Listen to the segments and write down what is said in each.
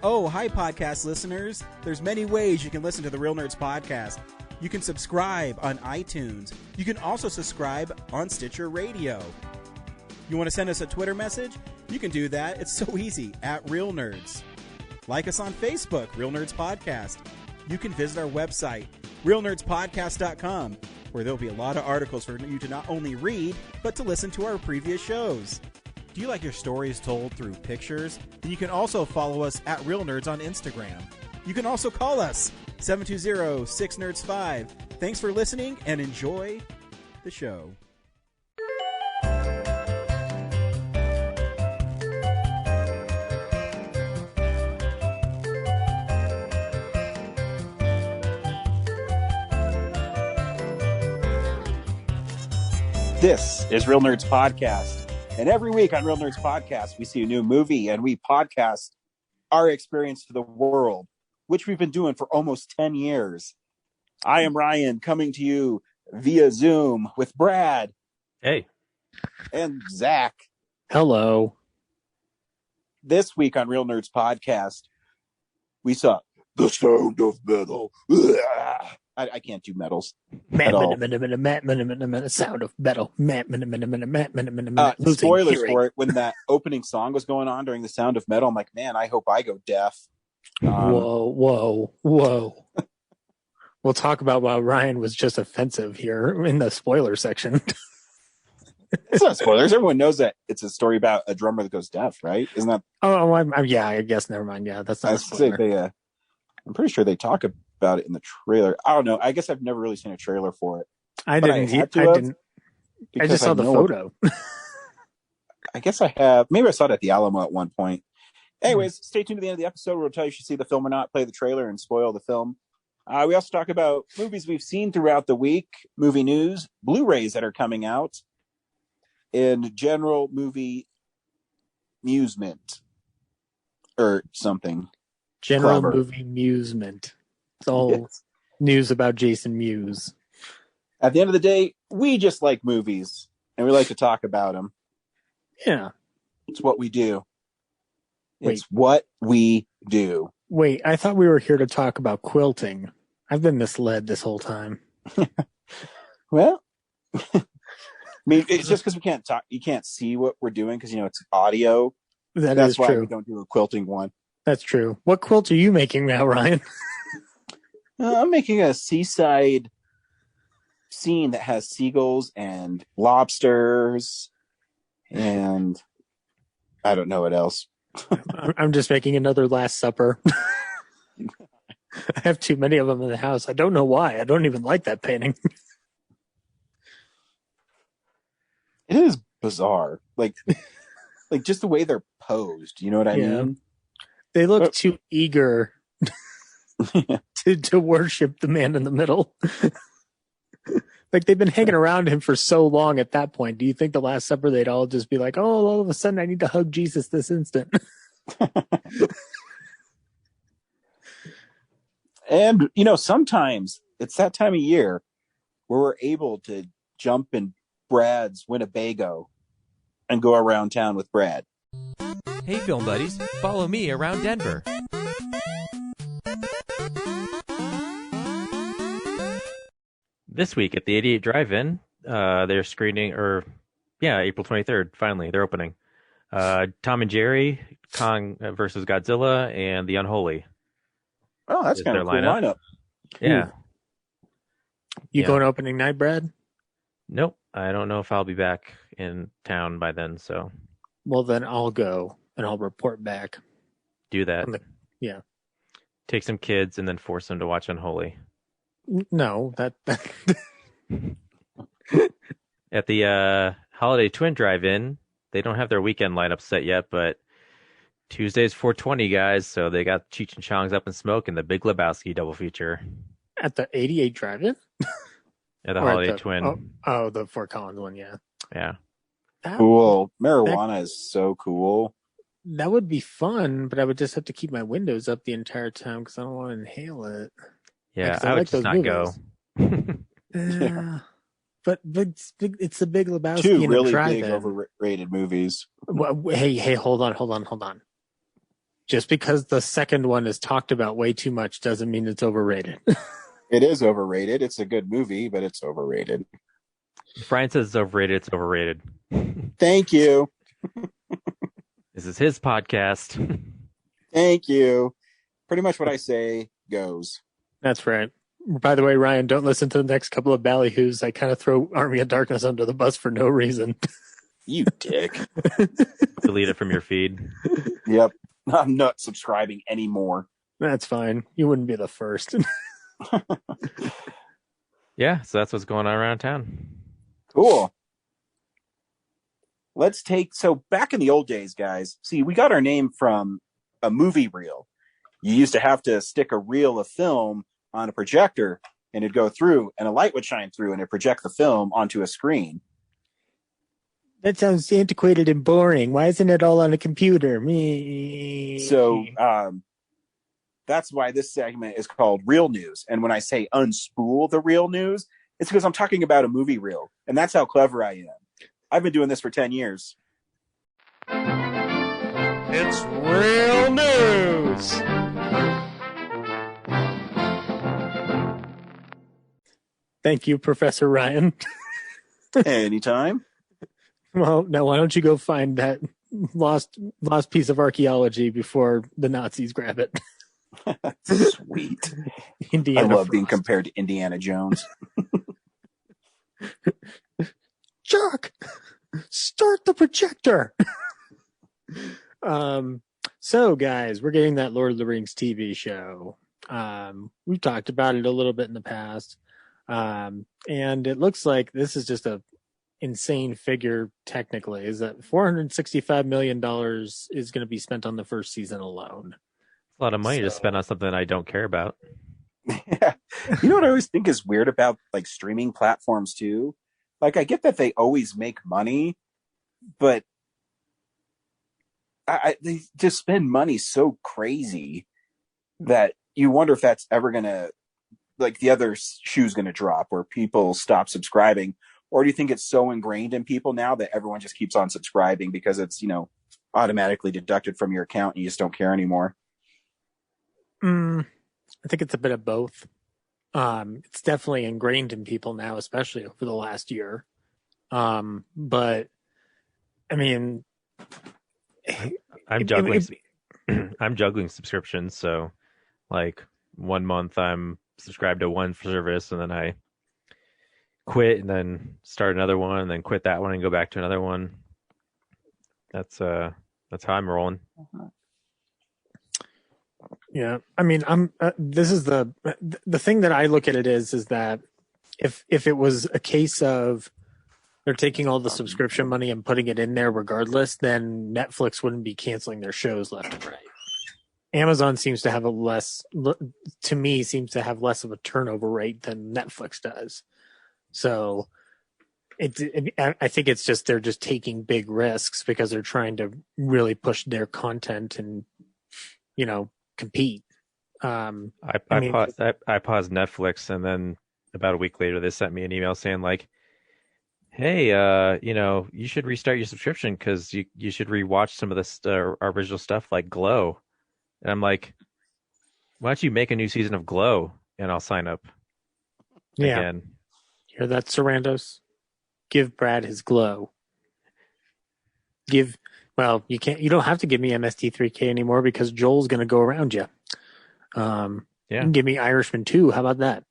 Oh, hi, podcast listeners. There's many ways you can listen to the Real Nerds podcast. You can subscribe on iTunes. You can also subscribe on Stitcher Radio. You want to send us a Twitter message? You can do that. It's so easy, at Real Nerds. Like us on Facebook, Real Nerds Podcast. You can visit our website, realnerdspodcast.com, where there'll be a lot of articles for you to not only read, but to listen to our previous shows. Do you like your stories told through pictures? Then you can also follow us at Real Nerds on Instagram. You can also call us, 720-6nerds5. Thanks for listening and enjoy the show. This is Real Nerds Podcast. And every week on Real Nerds Podcast, we see a new movie and we podcast our experience to the world, which we've been doing for almost 10 years. I am Ryan, coming to you via Zoom with Brad. Hey. And Zach. Hello. This week on Real Nerds Podcast, we saw The Sound of Metal. I can't do metals. Sound of metal. Spoilers for it. When that opening song was going on during The Sound of Metal, I'm like, man, I hope I go deaf. Whoa. We'll talk about why Ryan was just offensive here in the spoiler section. It's not spoilers. Everyone knows that it's a story about a drummer that goes deaf, right? Isn't that? Yeah, I guess. Never mind. Yeah, that's not a spoiler. I'm pretty sure they talk about it in the trailer. I don't know. I guess I've never really seen a trailer for it. I didn't. I just saw the photo. I guess I have. Maybe I saw it at the Alamo at one point. Anyways, stay tuned to the end of the episode. We'll tell you if you should see the film or not, play the trailer, and spoil the film. We also talk about movies we've seen throughout the week, movie news, Blu-rays that are coming out, and general movie amusement or something. General clever. Movie amusement. It's all news about Jason Mewes. At the end of the day, we just like movies, and we like to talk about them. Yeah. It's what we do. It's what we do. Wait, I thought we were here to talk about quilting. I've been misled this whole time. Well, I mean, it's just because we can't talk. You can't see what we're doing because, it's audio. That's why we don't do a quilting one. That's true. What quilt are you making now, Ryan? I'm making a seaside scene that has seagulls and lobsters and I don't know what else. I'm just making another Last Supper. I have too many of them in the house. I don't know why. I don't even like that painting. It is bizarre. Like just the way they're posed. You know what I mean? They look too eager to worship the man in the middle. Like they've been hanging around him for so long at that point. Do you think the Last Supper they'd all just be like, oh, all of a sudden I need to hug Jesus this instant? And, sometimes it's that time of year where we're able to jump in Brad's Winnebago and go around town with Brad. Hey, film buddies, follow me around Denver. This week at the 88 Drive-In, they're screening, April 23rd, finally, they're opening. Tom and Jerry, Kong versus Godzilla, and The Unholy. Oh, that's kind of a cool lineup. Yeah. You going opening night, Brad? Nope. I don't know if I'll be back in town by then, so. Well, then I'll go, and I'll report back. Do that. Yeah. Take some kids and then force them to watch Unholy. No, that... At the Holiday Twin Drive-In, they don't have their weekend lineup set yet, but Tuesday's 420, guys, so they got Cheech and Chong's Up in Smoke and the Big Lebowski double feature. At the 88 Drive-In? At the Holiday Twin. Oh, the Fort Collins one, yeah. Yeah. Cool. Marijuana is so cool. That would be fun, but I would just have to keep my windows up the entire time because I don't want to inhale it. Yeah, I would just not go. But it's the Big Lebowski. Two really big overrated movies. Hey, hold on. just because the second one is talked about way too much doesn't mean it's overrated. It is overrated. It's a good movie, but it's overrated. If Brian says it's overrated, it's overrated. Thank you. This is his podcast. Thank you. Pretty much what I say goes. That's right. By the way, Ryan, don't listen to the next couple of ballyhoos. I kind of throw Army of Darkness under the bus for no reason. You dick. Delete it from your feed. Yep. I'm not subscribing anymore. That's fine. You wouldn't be the first. Yeah, so that's what's going on around town. Cool. So back in the old days, guys, see, we got our name from a movie reel. You used to have to stick a reel of film on a projector and it'd go through and a light would shine through and it'd project the film onto a screen. That sounds antiquated and boring. Why isn't it all on a computer? Me. So that's why this segment is called Real News. And when I say unspool the real news, it's because I'm talking about a movie reel. And that's how clever I am. I've been doing this for 10 years. It's real news. Thank you, Professor Ryan. Anytime. Well, now why don't you go find that lost piece of archaeology before the Nazis grab it? Sweet. Indiana I love Frost. being compared to Indiana Jones. Chuck, start the projector. So guys, we're getting that Lord of the Rings TV show. We've talked about it a little bit in the past. And it looks like this is just a insane figure technically, is that $465 million is going to be spent on the first season alone. A lot of money to spend on something I don't care about. Yeah. You know what I always think is weird about like streaming platforms too? Like I get that they always make money, but they just spend money so crazy that you wonder if that's ever going to, like the other shoe's going to drop where people stop subscribing. Or do you think it's so ingrained in people now that everyone just keeps on subscribing because it's, automatically deducted from your account and you just don't care anymore? I think it's a bit of both. It's definitely ingrained in people now, especially over the last year. But I mean, I'm juggling. I'm juggling subscriptions. So, like 1 month I'm subscribed to one service, and then I quit, and then start another one, and then quit that one and go back to another one. That's how I'm rolling. Yeah, I mean, this is the thing that I look at it is that if it was a case of they're taking all the subscription money and putting it in there regardless, then Netflix wouldn't be canceling their shows left and right. Amazon seems to have less of a turnover rate than Netflix does. So I think it's just they're just taking big risks because they're trying to really push their content and compete. I paused Netflix, and then about a week later they sent me an email saying like, hey, you should restart your subscription because you should rewatch some of this our original stuff like Glow. And I'm like, why don't you make a new season of Glow and I'll sign up again. Hear that, Sarandos? Give Brad his Glow. You don't have to give me MST3K anymore because Joel's going to go around you. You can give me Irishman 2. How about that?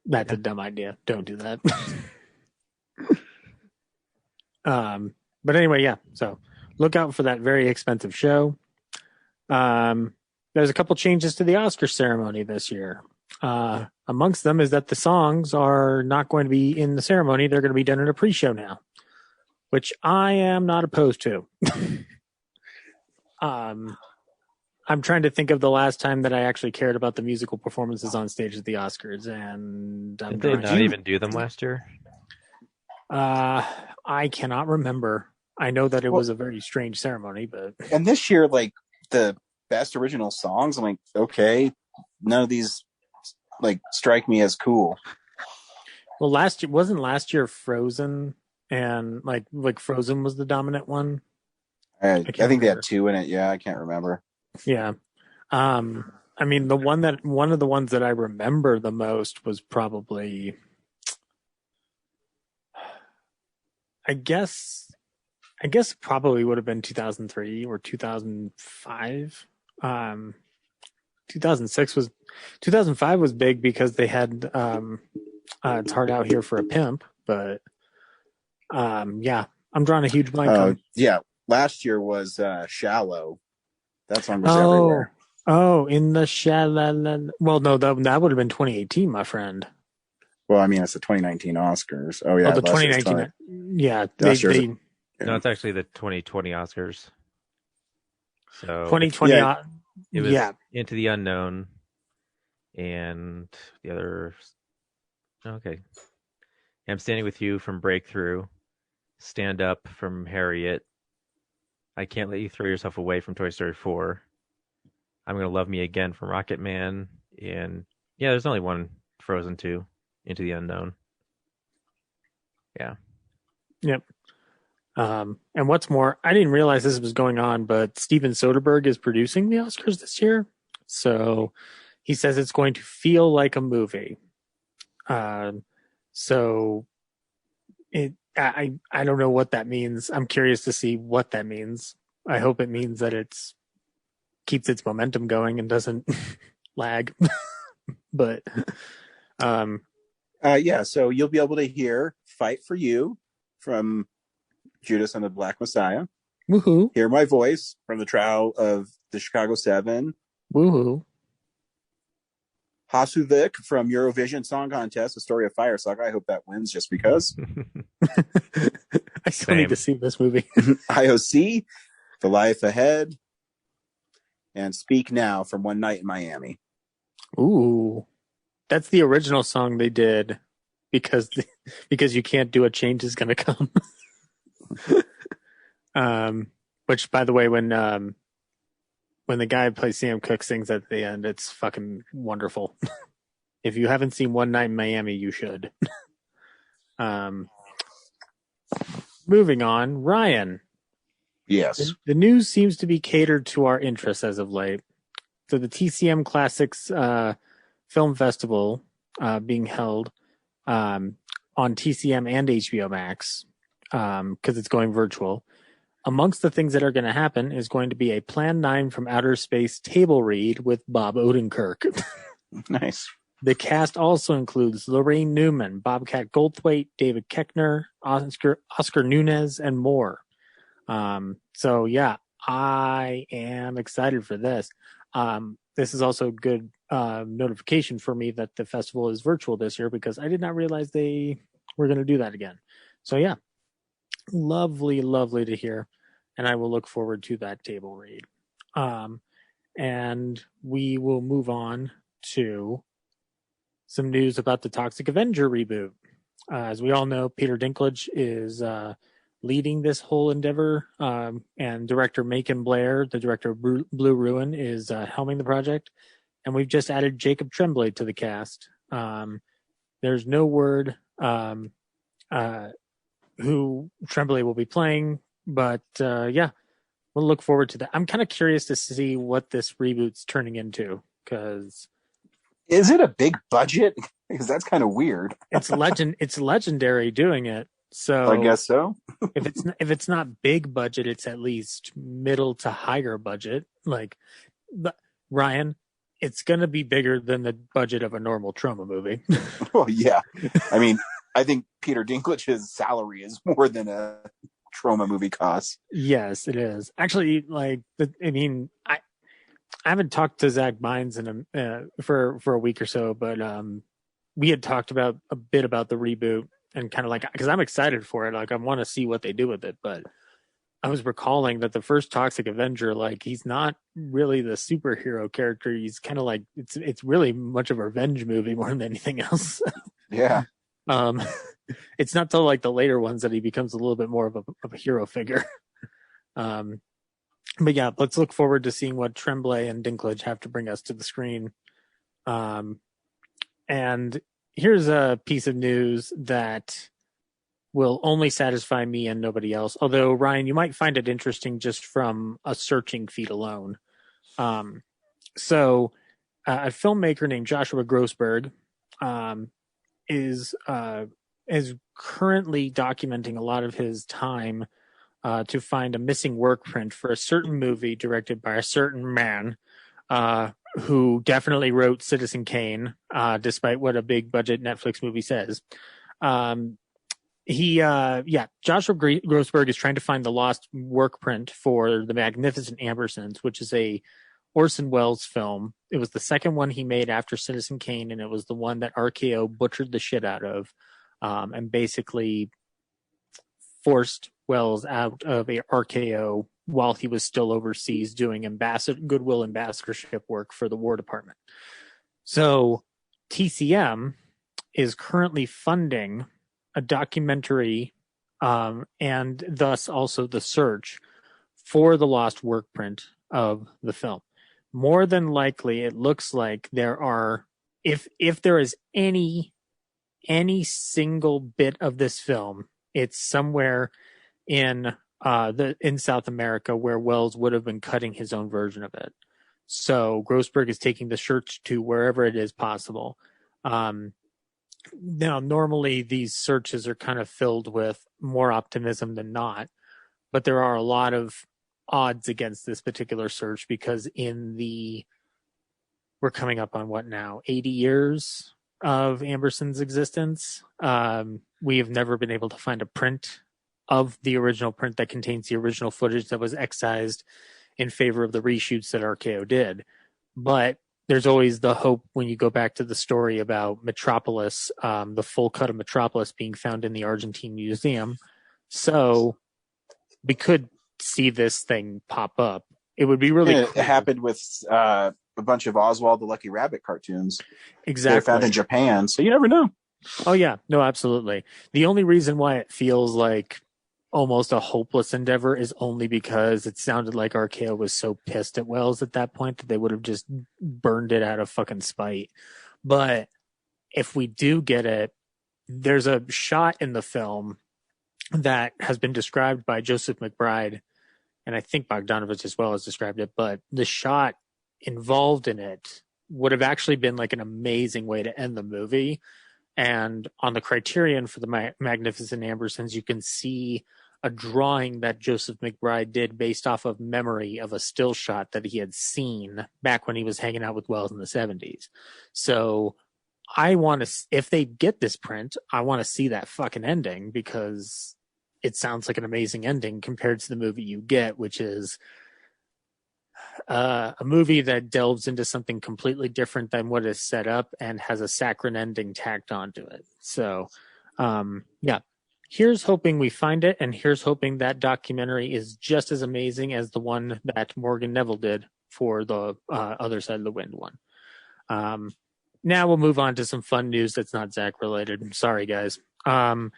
That's a dumb idea. Don't do that. But anyway, yeah. So look out for that very expensive show. There's a couple changes to the Oscar ceremony this year. Amongst them is that the songs are not going to be in the ceremony. They're going to be done in a pre-show now, which I am not opposed to. I'm trying to think of the last time that I actually cared about the musical performances on stage at the Oscars, and did they not even do them last year? I cannot remember. I know that it was a very strange ceremony, but and this year, like the best original songs, I'm like, okay, none of these like strike me as cool. Well, last year Frozen, and like Frozen was the dominant one. I can't think they had remember. 2 in it. Yeah, I can't remember. Yeah. I mean, one of the ones that I remember the most was probably, I guess, probably would have been 2003 or 2005. 2005 was big because they had It's Hard Out Here for a Pimp, but yeah, I'm drawing a huge blank on. Yeah. Last year was Shallow. That song was Oh, everywhere. in the shalala. Well, no, that would have been 2018, my friend. Well, I mean, it's the 2019 Oscars. Oh, Oh, yeah. the Last year's 2019. Yeah, last year's- they No, it's actually the 2020 Oscars. So 2020. Yeah. it was Yeah, Into the Unknown and the other. Okay. I'm Standing With You from Breakthrough. Stand Up from Harriet. I Can't Let You Throw Yourself Away from Toy Story 4. I'm Gonna Love Me Again from Rocket Man. And yeah, there's only one Frozen 2, Into the Unknown. Yeah. yep. And what's more, I didn't realize this was going on, but Steven Soderbergh is producing the Oscars this year. So he says it's going to feel like a movie. So I don't know what that means. I'm curious to see what that means. I hope it means that it's keeps its momentum going and doesn't lag. But yeah, so you'll be able to hear Fight for You from Judas and the Black Messiah. woohoo, Hear My Voice from the Trial of the Chicago 7. woohoo. Hasuvik from Eurovision Song Contest, A Story of Fire Saga. I hope that wins just because. I still need to see this movie. IOC, The Life Ahead, and Speak Now from One Night in Miami. Ooh, that's the original song they did because you can't do a change is gonna come. Which, by the way, when the guy who plays Sam Cooke sings at the end, it's fucking wonderful. If you haven't seen One Night in Miami, you should. Moving on, Ryan. Yes. The news seems to be catered to our interests as of late. So the TCM Classics Film Festival being held on TCM and HBO Max because it's going virtual. Amongst the things that are going to happen is going to be a Plan 9 from Outer Space table read with Bob Odenkirk. Nice. The cast also includes Lorraine Newman, Bobcat Goldthwait, David Koechner, Oscar Nunez, and more. So yeah, I am excited for this. This is also a good notification for me that the festival is virtual this year because I did not realize they were going to do that again. So yeah, lovely to hear, and I will look forward to that table read. And we will move on to some news about the Toxic Avenger reboot. As we all know, Peter Dinklage is leading this whole endeavor, and director Macon Blair, the director of Blue Ruin, is helming the project. And we've just added Jacob Tremblay to the cast. There's no word who Tremblay will be playing, but yeah, we'll look forward to that. I'm kind of curious to see what this reboot's turning into because is it a big budget? Because that's kind of weird. It's legendary doing it. So I guess so. if it's not big budget, it's at least middle to higher budget. But Ryan, it's going to be bigger than the budget of a normal trauma movie. Well, yeah. I mean, I think Peter Dinklage's salary is more than a trauma movie costs. Yes, it is. Actually, I haven't talked to Zach Bynes for a week or so, but we had talked about a bit about the reboot and kind of because I'm excited for it. I want to see what they do with it, but I was recalling that the first Toxic Avenger, he's not really the superhero character. He's kind of it's really much of a revenge movie more than anything else. Yeah. It's not till the later ones that he becomes a little bit more of a hero figure. But yeah, let's look forward to seeing what Tremblay and Dinklage have to bring us to the screen. And here's a piece of news that will only satisfy me and nobody else. Although, Ryan, you might find it interesting just from a searching feed alone. So a filmmaker named Joshua Grossberg is currently documenting a lot of his time to find a missing work print for a certain movie directed by a certain man who definitely wrote Citizen Kane, despite what a big budget Netflix movie says. Joshua Grossberg is trying to find the lost work print for The Magnificent Ambersons, which is a Orson Welles film. It was the second one he made after Citizen Kane, and it was the one that RKO butchered the shit out of, and basically forced Welles out of a RKO while he was still overseas doing goodwill ambassadorship work for the War Department. So TCM is currently funding a documentary and thus also the search for the lost work print of the film. More than likely, it looks like there are, if there is any single bit of this film, it's somewhere in South America where Welles would have been cutting his own version of it. So Grossberg is taking the search to wherever it is possible. Now, normally these searches are kind of filled with more optimism than not, but there are a lot of odds against this particular search because we're coming up on what now, 80 years of Amberson's existence. We have never been able to find a print of the original print that contains the original footage that was excised in favor of the reshoots that RKO did. But there's always the hope when you go back to the story about Metropolis, the full cut of Metropolis being found in the Argentine Museum. So we could see this thing pop up. It would be really cool. It happened with a bunch of Oswald the Lucky Rabbit cartoons. Exactly. They're found in Japan, so you never know. Oh, yeah. No, absolutely. The only reason why it feels like almost a hopeless endeavor is only because it sounded like RKO was so pissed at Welles at that point that they would have just burned it out of fucking spite. But if we do get it, there's a shot in the film that has been described by Joseph McBride, and I think Bogdanovich as well has described it, but the shot involved in it would have actually been like an amazing way to end the movie. And on the criterion for the Magnificent Ambersons, you can see a drawing that Joseph McBride did based off of memory of a still shot that he had seen back when he was hanging out with Welles in the 70s. So I want to, if they get this print, I want to see that fucking ending because it sounds like an amazing ending compared to the movie you get, which is a movie that delves into something completely different than what is set up and has a saccharine ending tacked onto it. So, yeah, here's hoping we find it, and here's hoping that documentary is just as amazing as the one that Morgan Neville did for the Other Side of the Wind one. Now we'll move on to some fun news that's not Zach related. I'm sorry, guys. Well,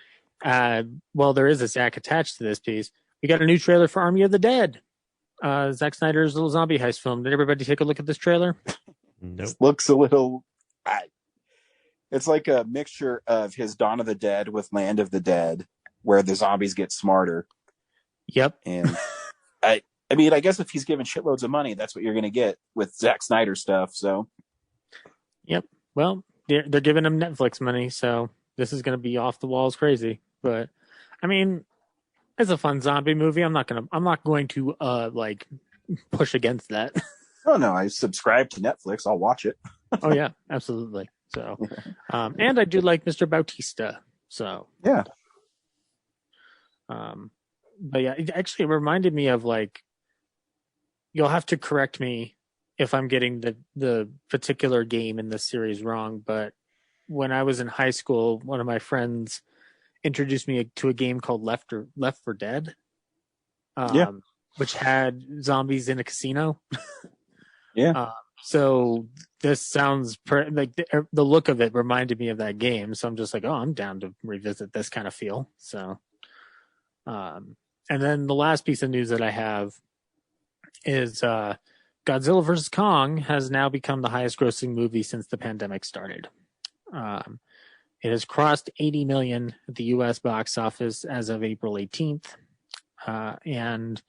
there is a Zach attached to this piece. We got a new trailer for Army of the Dead. Zack Snyder's little zombie heist film. Did everybody take a look at this trailer? Nope. It looks a little... It's like a mixture of his Dawn of the Dead with Land of the Dead, where the zombies get smarter. Yep. And I mean, I guess if he's given shitloads of money, that's what you're going to get with Zack Snyder stuff. So, yep. Well, they're giving him Netflix money, so this is going to be off the walls crazy. But I mean, it's a fun zombie movie. I'm not going to like push against that. Oh no, I subscribe to Netflix. I'll watch it. Oh yeah, absolutely. So, and I do like Mr. Bautista. So yeah. But yeah, it actually reminded me of like, you'll have to correct me if I'm getting the particular game in this series wrong. But when I was in high school, one of my friends introduced me to a game called Left 4 Dead, which had zombies in a casino. Yeah. So this sounds like the look of it reminded me of that game. So I'm just like, oh, I'm down to revisit this kind of feel. So, and then the last piece of news that I have is Godzilla vs. Kong has now become the highest grossing movie since the pandemic started. It has crossed 80 million at the U.S. box office as of April 18th, and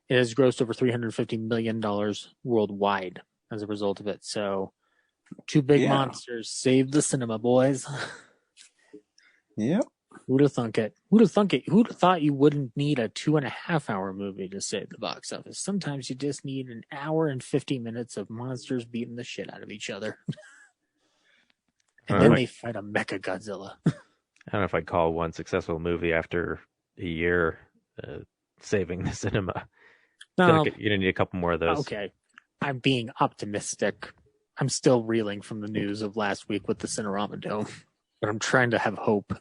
it has grossed over $350 million worldwide as a result of it. So, two big monsters saved the cinema, boys. Yep. Who'd have thunk it? Who'd have thunk it? Who'd have thought you wouldn't need a 2.5-hour movie to save the box office? Sometimes you just need an hour and 50 minutes of monsters beating the shit out of each other. And then they fight a Mecha Godzilla. I don't know if I'd call one successful movie after a year saving the cinema. No, You're gonna need a couple more of those. Okay, I'm being optimistic. I'm still reeling from the news of last week with the Cinerama Dome, but I'm trying to have hope.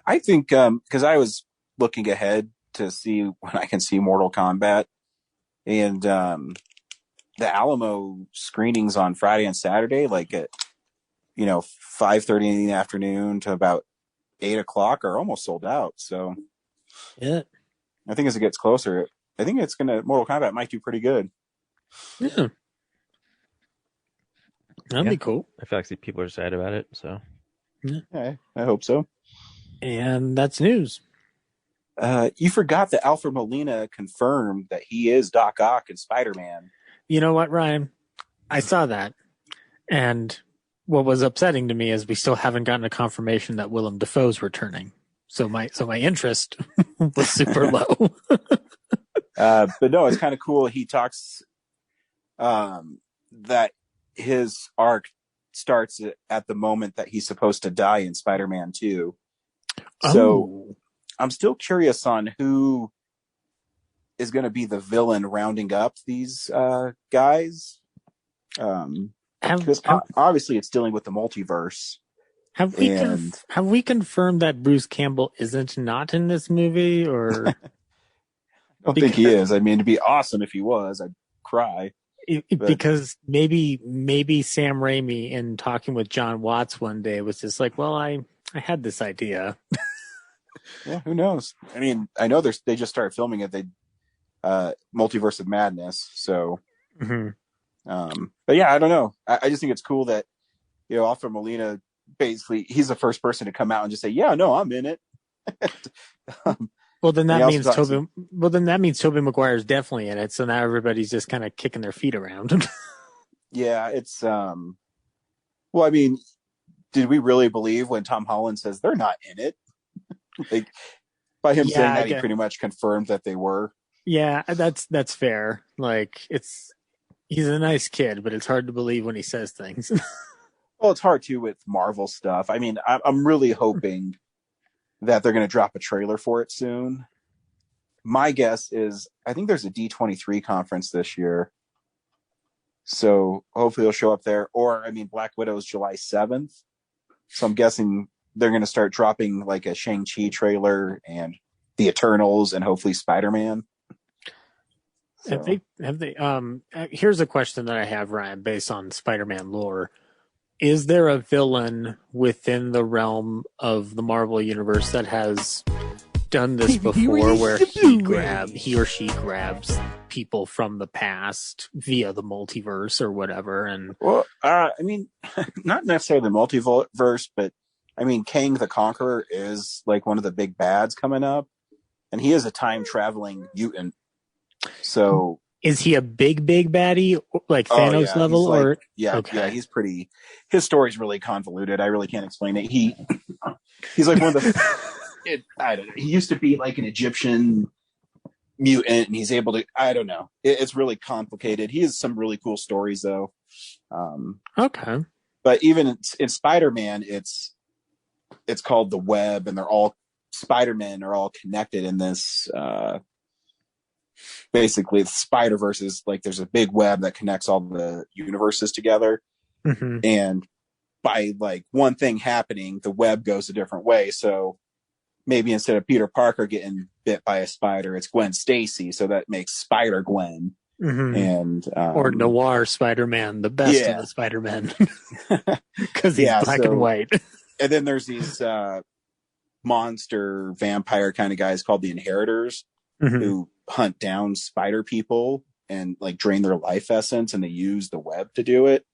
I think because I was looking ahead to see when I can see Mortal Kombat, and the Alamo screenings on Friday and Saturday, like at 5:30 in the afternoon to about 8 o'clock, are almost sold out. So Yeah, I think as it gets closer, I think Mortal Kombat might do pretty good. yeah, that'd be cool. I feel like people are sad about it. So Yeah, I hope so. And that's news. You forgot that Alfred Molina confirmed that he is Doc Ock in Spider-Man. You know what, Ryan? I saw that, and what was upsetting to me is we still haven't gotten a confirmation that Willem Dafoe's returning. So my interest was super low. But no, it's kind of cool. He talks that his arc starts at the moment that he's supposed to die in Spider-Man 2. So I'm still curious on who is going to be the villain rounding up these guys. Because obviously it's dealing with the multiverse. Have we confirmed that Bruce Campbell isn't not in this movie, or? I don't think he is. I mean, it'd be awesome if he was. I'd cry. Because maybe Sam Raimi, in talking with John Watts one day, was just like, well, I had this idea. Yeah, who knows? I mean, I know they just started filming it. They Multiverse of Madness. So, but yeah, I don't know. I just think it's cool that Alfred Molina, basically, he's the first person to come out and just say, "Yeah, no, I'm in it." Well, then that means Tobey Maguire's definitely in it. So now everybody's just kind of kicking their feet around. Yeah, it's well, I mean, did we really believe when Tom Holland says they're not in it? Like, by him saying that, he pretty much confirmed that they were. Yeah, that's fair. Like, he's a nice kid, but it's hard to believe when he says things. Well, it's hard too with Marvel stuff. I mean, I'm really hoping that they're going to drop a trailer for it soon. My guess is, I think there's a D23 conference this year. So hopefully it'll show up there. Or, I mean, Black Widow's July 7th. So I'm guessing they're going to start dropping like a Shang-Chi trailer and the Eternals and hopefully Spider-Man. So. Have they, here's a question that I have, Ryan, based on Spider-Man lore. Is there a villain within the realm of the Marvel Universe that has done this before, where he or she grabs people from the past via the multiverse or whatever? And I mean, not necessarily the multiverse, but I mean, Kang the Conqueror is like one of the big bads coming up, and he is a time traveling mutant. So. Is he a big baddie, like Thanos level? Like, yeah, he's pretty. His story's really convoluted. I really can't explain it. He's like one of the. I don't know. He used to be like an Egyptian mutant, and he's able to. I don't know. It's really complicated. He has some really cool stories, though. Okay. But even in Spider-Man, it's called the Web, and they're all Spider-Men are all connected in this. Basically, the Spider-Verse is like there's a big web that connects all the universes together, and by like one thing happening, the web goes a different way. So maybe instead of Peter Parker getting bit by a spider, it's Gwen Stacy. So that makes Spider Gwen, and or Noir Spider-Man, the best of the Spider-Men, because he's black and white. And then there's these monster vampire kind of guys called the Inheritors, who hunt down spider people and like drain their life essence, and they use the web to do it.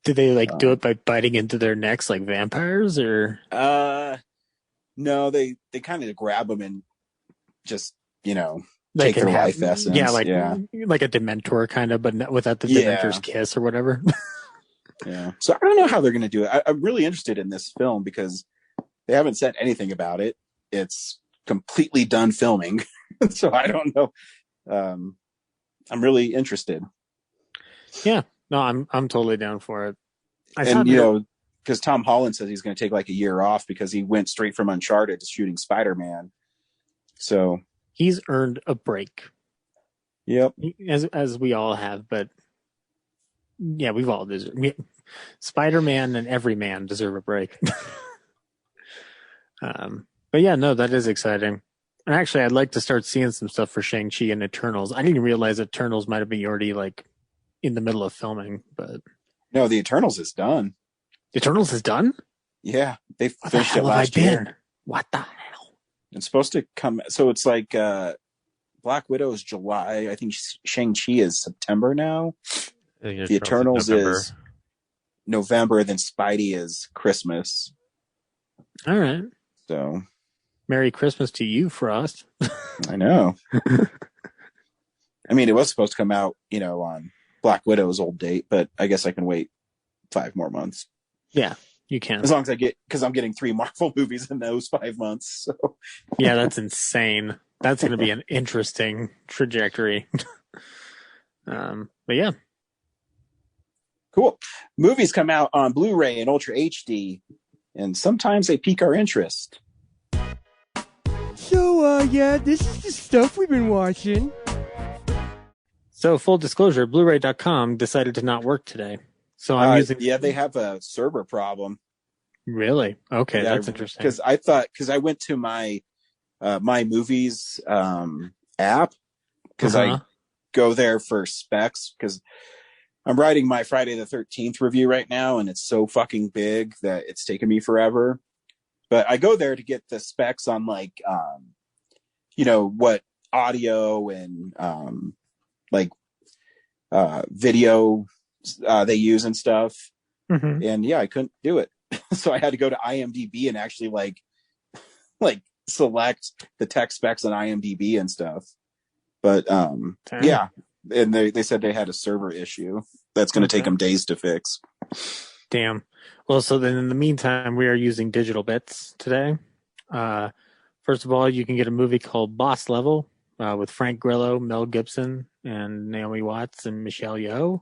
Do they like do it by biting into their necks like vampires, or? No, they kind of grab them and just Like take their life essence. Yeah, like a Dementor kind of, but without the Dementor's kiss or whatever. Yeah. So I don't know how they're going to do it. I'm really interested in this film because they haven't said anything about it. It's completely done filming, so I don't know. I'm really interested. Yeah. No, I'm totally down for it. Because Tom Holland says he's going to take like a year off because he went straight from Uncharted to shooting Spider-Man. So he's earned a break. Yep. As we all have, but yeah, we've all deserved. Spider-Man and every man deserve a break. But yeah, no, that is exciting. And actually, I'd like to start seeing some stuff for Shang-Chi and Eternals. I didn't realize Eternals might have been already like in the middle of filming, but no, the Eternals is done. Eternals is done? Yeah, they finished it last year. What the hell? It's supposed to come. So it's like Black Widow is July. I think Shang-Chi is September now. The Eternals is November. Then Spidey is Christmas. All right. So Merry Christmas to you, Frost. I know. I mean, it was supposed to come out, on Black Widow's old date, but I guess I can wait 5 more months. Yeah, you can. As long as because I'm getting 3 Marvel movies in those 5 months. So yeah, that's insane. That's going to be an interesting trajectory. But yeah. Cool. Movies come out on Blu-ray and Ultra HD, and sometimes they pique our interest. So, this is the stuff we've been watching. So, full disclosure, Blu-ray.com decided to not work today. So I'm using... Yeah, they have a server problem. Really? Okay, yeah, that's interesting. Because I went to my My Movies app, because I go there for specs, because I'm writing my Friday the 13th review right now, and it's so fucking big that it's taken me forever. But I go there to get the specs on like, what audio and video they use and stuff. Mm-hmm. And yeah, I couldn't do it. So I had to go to IMDb and actually like select the tech specs on IMDb and stuff. But yeah, and they said they had a server issue that's going to take them days to fix. Damn. Well, so then in the meantime, we are using digital bits today. First of all, you can get a movie called Boss Level with Frank Grillo, Mel Gibson, and Naomi Watts and Michelle Yeoh.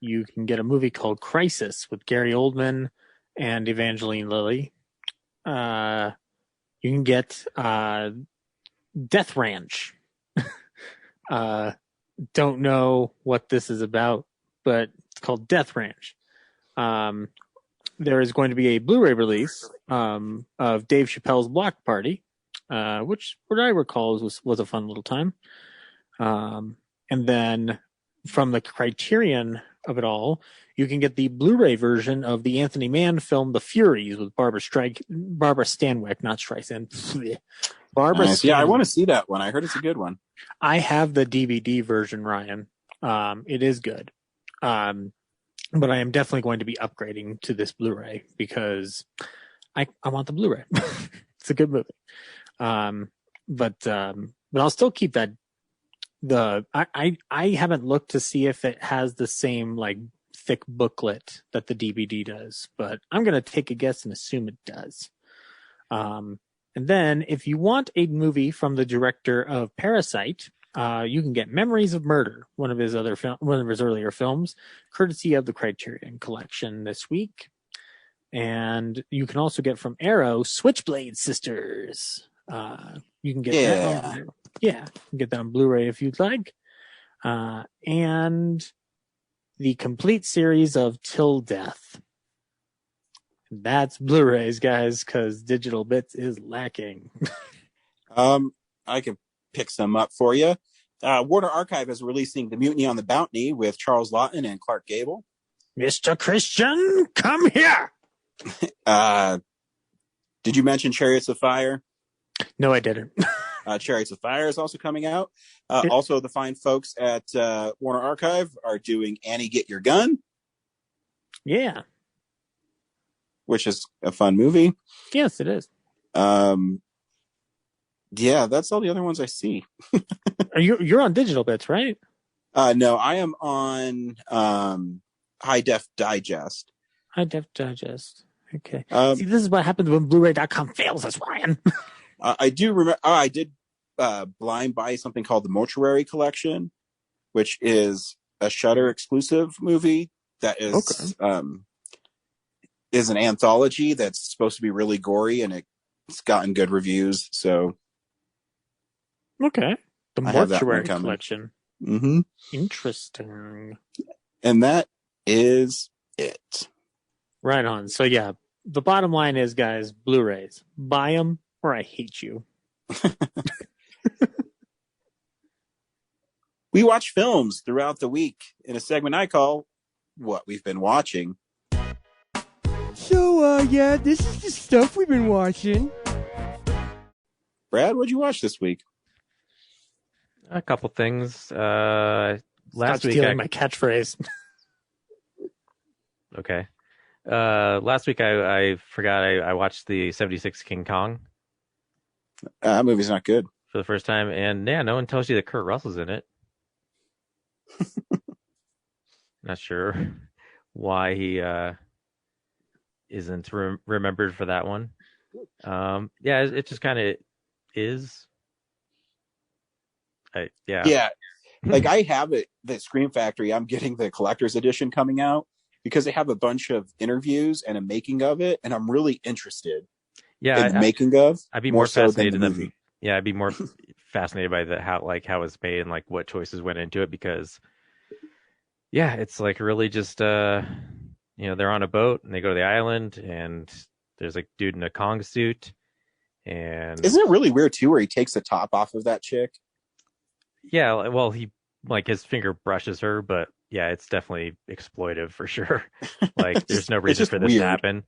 You can get a movie called Crisis with Gary Oldman and Evangeline Lilly. You can get Death Ranch. Don't know what this is about, but it's called Death Ranch. There is going to be a Blu-ray release of Dave Chappelle's Block Party, which, what I recall, was a fun little time. And then from the Criterion of it all, you can get the Blu-ray version of the Anthony Mann film The Furies with Barbara Stanwyck, not Streisand. Barbara. Nice. Yeah, I want to see that one. I heard it's a good one. I have the DVD version, Ryan. It is good. But I am definitely going to be upgrading to this Blu-ray because I want the Blu-ray. It's a good movie. But I'll still keep that. I haven't looked to see if it has the same like thick booklet that the DVD does, but I'm going to take a guess and assume it does. And then if you want a movie from the director of Parasite, you can get Memories of Murder, one of his earlier films, courtesy of the Criterion Collection this week. And you can also get from Arrow Switchblade Sisters. You can get that. You can get that on Blu-ray if you'd like. And the complete series of Till Death. That's Blu-rays, guys, because digital bits is lacking. I can pick some up for you. Warner Archive is releasing The Mutiny on the Bounty with Charles Lawton and Clark Gable. Mr. Christian, come here! Did you mention Chariots of Fire? No, I didn't. Chariots of Fire is also coming out. Also, the fine folks at Warner Archive are doing Annie, Get Your Gun, Yeah. which is a fun movie. Yes, it is. Yeah, that's all the other ones I see. You're on Digital Bits, right? No, I am on High Def Digest. High Def Digest. Okay. Um, See, this is what happens when Blu-ray.com fails us, Ryan. I do remember. I did blind buy something called the Mortuary Collection, which is a Shudder exclusive movie that is is an anthology that's supposed to be really gory, and it's gotten good reviews. So Okay. The I have that one Mortuary coming. Collection. Mm-hmm. Interesting. And that is it. Right on. So yeah, the bottom line is, guys, Blu-rays, buy them or I hate you. We watch films throughout the week in a segment I call What We've Been Watching. So, yeah, this is the stuff we've been watching. Brad, what'd you watch this week? A couple things. Stop Last week, stealing my catchphrase. okay. Last week I forgot I watched the 76 King Kong That movie's not good. for the first time, and yeah, no one tells you that Kurt Russell's in it. Not sure why he isn't remembered for that one. Yeah, it just kind of is. Yeah. Like I have it, the Scream Factory, I'm getting the collector's edition coming out because they have a bunch of interviews and a making of it, and I'm really interested in the making of. I'd be more fascinated than the movie. I'd be more fascinated by how it's made and like what choices went into it, because yeah, it's like really just they're on a boat and they go to the island and there's a dude in a Kong suit, and isn't it really weird too where he takes the top off of that chick? Yeah, well, he like his finger brushes her, but yeah, it's definitely exploitive for sure. Like, there's no reason for this to happen.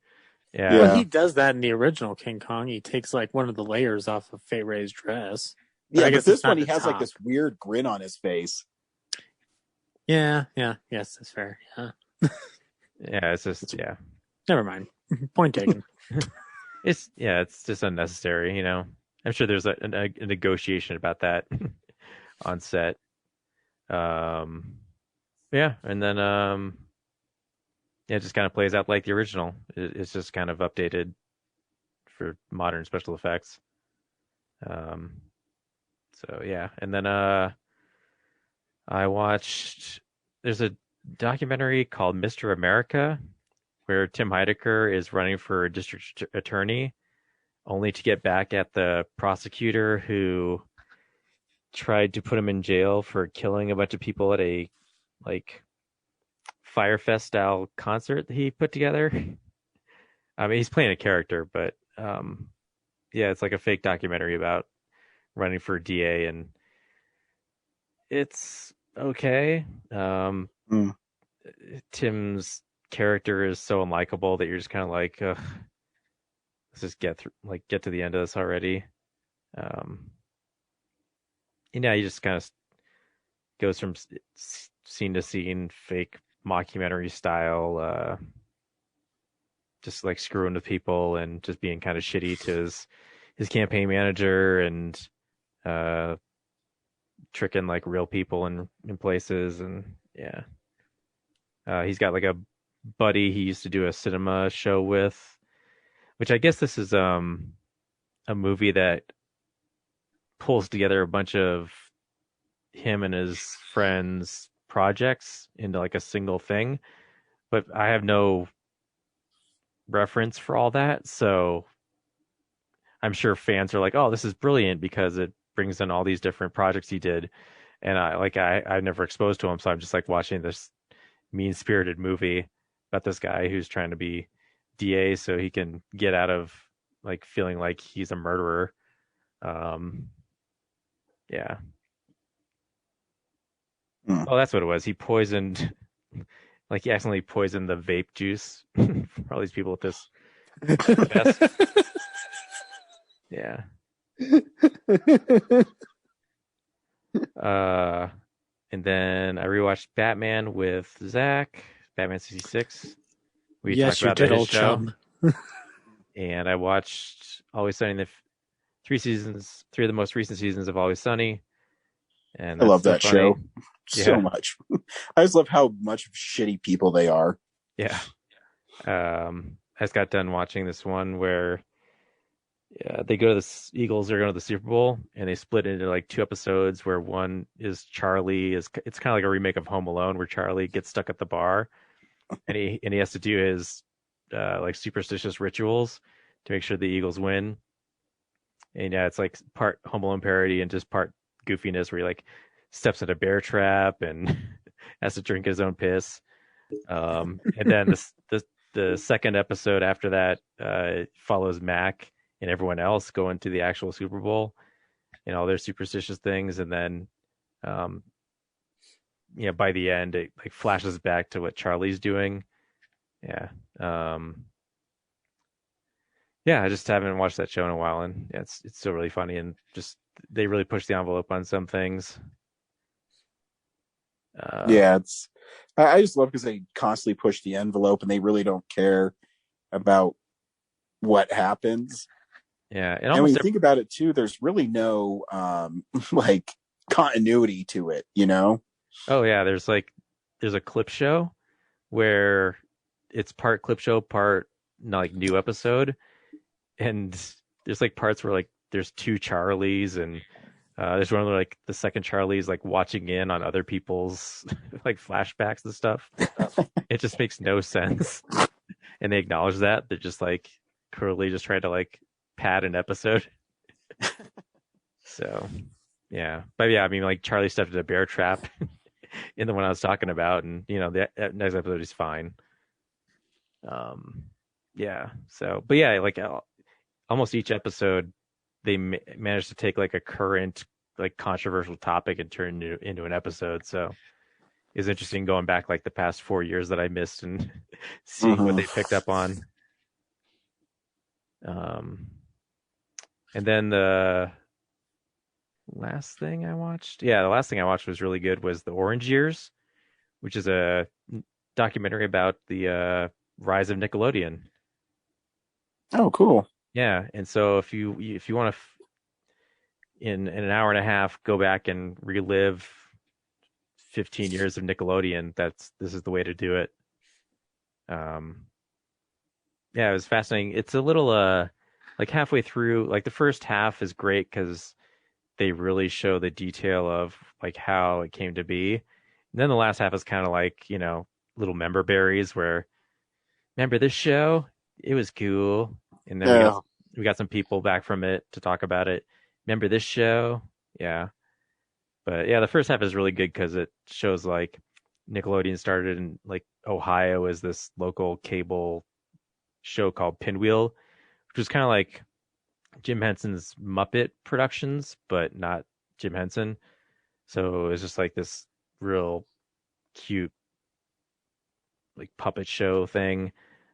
Yeah. Well, he does that in the original King Kong. He takes like one of the layers off of Fay Wray's dress. Yeah, I but guess this it's not one he the has like top. this weird grin on his face. Yeah, yes, that's fair. Yeah. Yeah, it's just Never mind. Point taken. It's just unnecessary, you know. I'm sure there's a negotiation about that on set. Yeah, and then it just kind of plays out like the original. It's just kind of updated for modern special effects. So yeah, and then I watched. There's a documentary called Mr. America, where Tim Heidecker is running for district attorney, only to get back at the prosecutor who tried to put him in jail for killing a bunch of people at a like Firefest style concert that he put together. I mean, he's playing a character, but yeah, it's like a fake documentary about running for DA, and it's okay. Tim's character is so unlikable that you're just kind of like, let's just get to the end of this already. He just kind of goes from scene to scene, fake mockumentary style, just like screwing with people and just being kind of shitty to his campaign manager, and tricking like real people in places. And yeah, he's got like a buddy he used to do a cinema show with, which I guess this is a movie that pulls together a bunch of him and his friends' projects into like a single thing, but I have no reference for all that, so I'm sure fans are like, oh, this is brilliant because it brings in all these different projects he did, and I'm never exposed to him, so I'm just like watching this mean-spirited movie about this guy who's trying to be DA so he can get out of like feeling like he's a murderer. Yeah. Oh, that's what it was. He poisoned, like he accidentally poisoned the vape juice for all these people with this vest. Yeah. And then I rewatched Batman with Zach, Batman 66. We Yes, talked you about did, his old show, chum. and I watched Always Sunny. Three of the most recent seasons of Always Sunny, and I that's love still that funny. show so Yeah. much. I just love how much shitty people they are. Yeah. I just got done watching this one where they go to Eagles are going to the Super Bowl, and they split into like two episodes where one is Charlie it's kind of like a remake of Home Alone where Charlie gets stuck at the bar and he has to do his like superstitious rituals to make sure the Eagles win. And yeah, it's like part Home Alone parody and just part goofiness where he like steps in a bear trap and has to drink his own piss. And then the second episode after that follows Mac and everyone else going to the actual Super Bowl and all their superstitious things, and then by the end it like flashes back to what Charlie's doing. Yeah. I just haven't watched that show in a while, and yeah, it's still really funny, and just they really push the envelope on some things. Yeah, I just love because they constantly push the envelope and they really don't care about what happens. Yeah, and when you think about it too, there's really no like continuity to it, you know? Oh yeah, there's a clip show where it's part clip show, part like new episode, and there's like parts where like there's two Charlies, and there's one where like the second Charlie's like watching in on other people's like flashbacks and stuff. It just makes no sense, and they acknowledge that they're just like cruelly just trying to like pad an episode. So yeah, but yeah, I mean like Charlie stepped in a bear trap in the one I was talking about, and that next episode is fine. Yeah. So, but yeah, like almost each episode, they managed to take like a current, like controversial topic and turn it into an episode. So it's interesting going back like the past 4 years that I missed and seeing what they picked up on. And then the last thing I watched was really good was The Orange Years, which is a documentary about the rise of Nickelodeon. Oh, cool. Yeah, and so if you want to in an hour and a half go back and relive 15 years of Nickelodeon, this is the way to do it. Yeah, it was fascinating. It's a little like halfway through, like the first half is great because they really show the detail of like how it came to be. And then the last half is kind of like, little member berries where remember this show? It was cool. And then we got some people back from it to talk about it. Remember this show? Yeah. But yeah, the first half is really good because it shows like Nickelodeon started in like Ohio as this local cable show called Pinwheel, which was kind of like Jim Henson's Muppet Productions, but not Jim Henson. So it was just like this real cute like puppet show thing.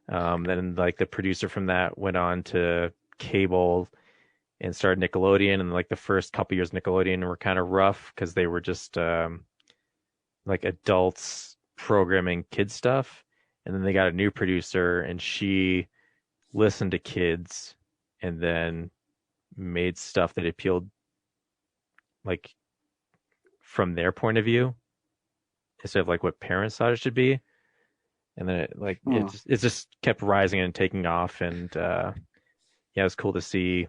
Then like the producer from that went on to cable and started Nickelodeon, and like the first couple years Nickelodeon were kind of rough because they were just like adults programming kid stuff. And then they got a new producer and she listened to kids and then made stuff that appealed like from their point of view instead of like what parents thought it should be. And then it just kept rising and taking off, and it was cool to see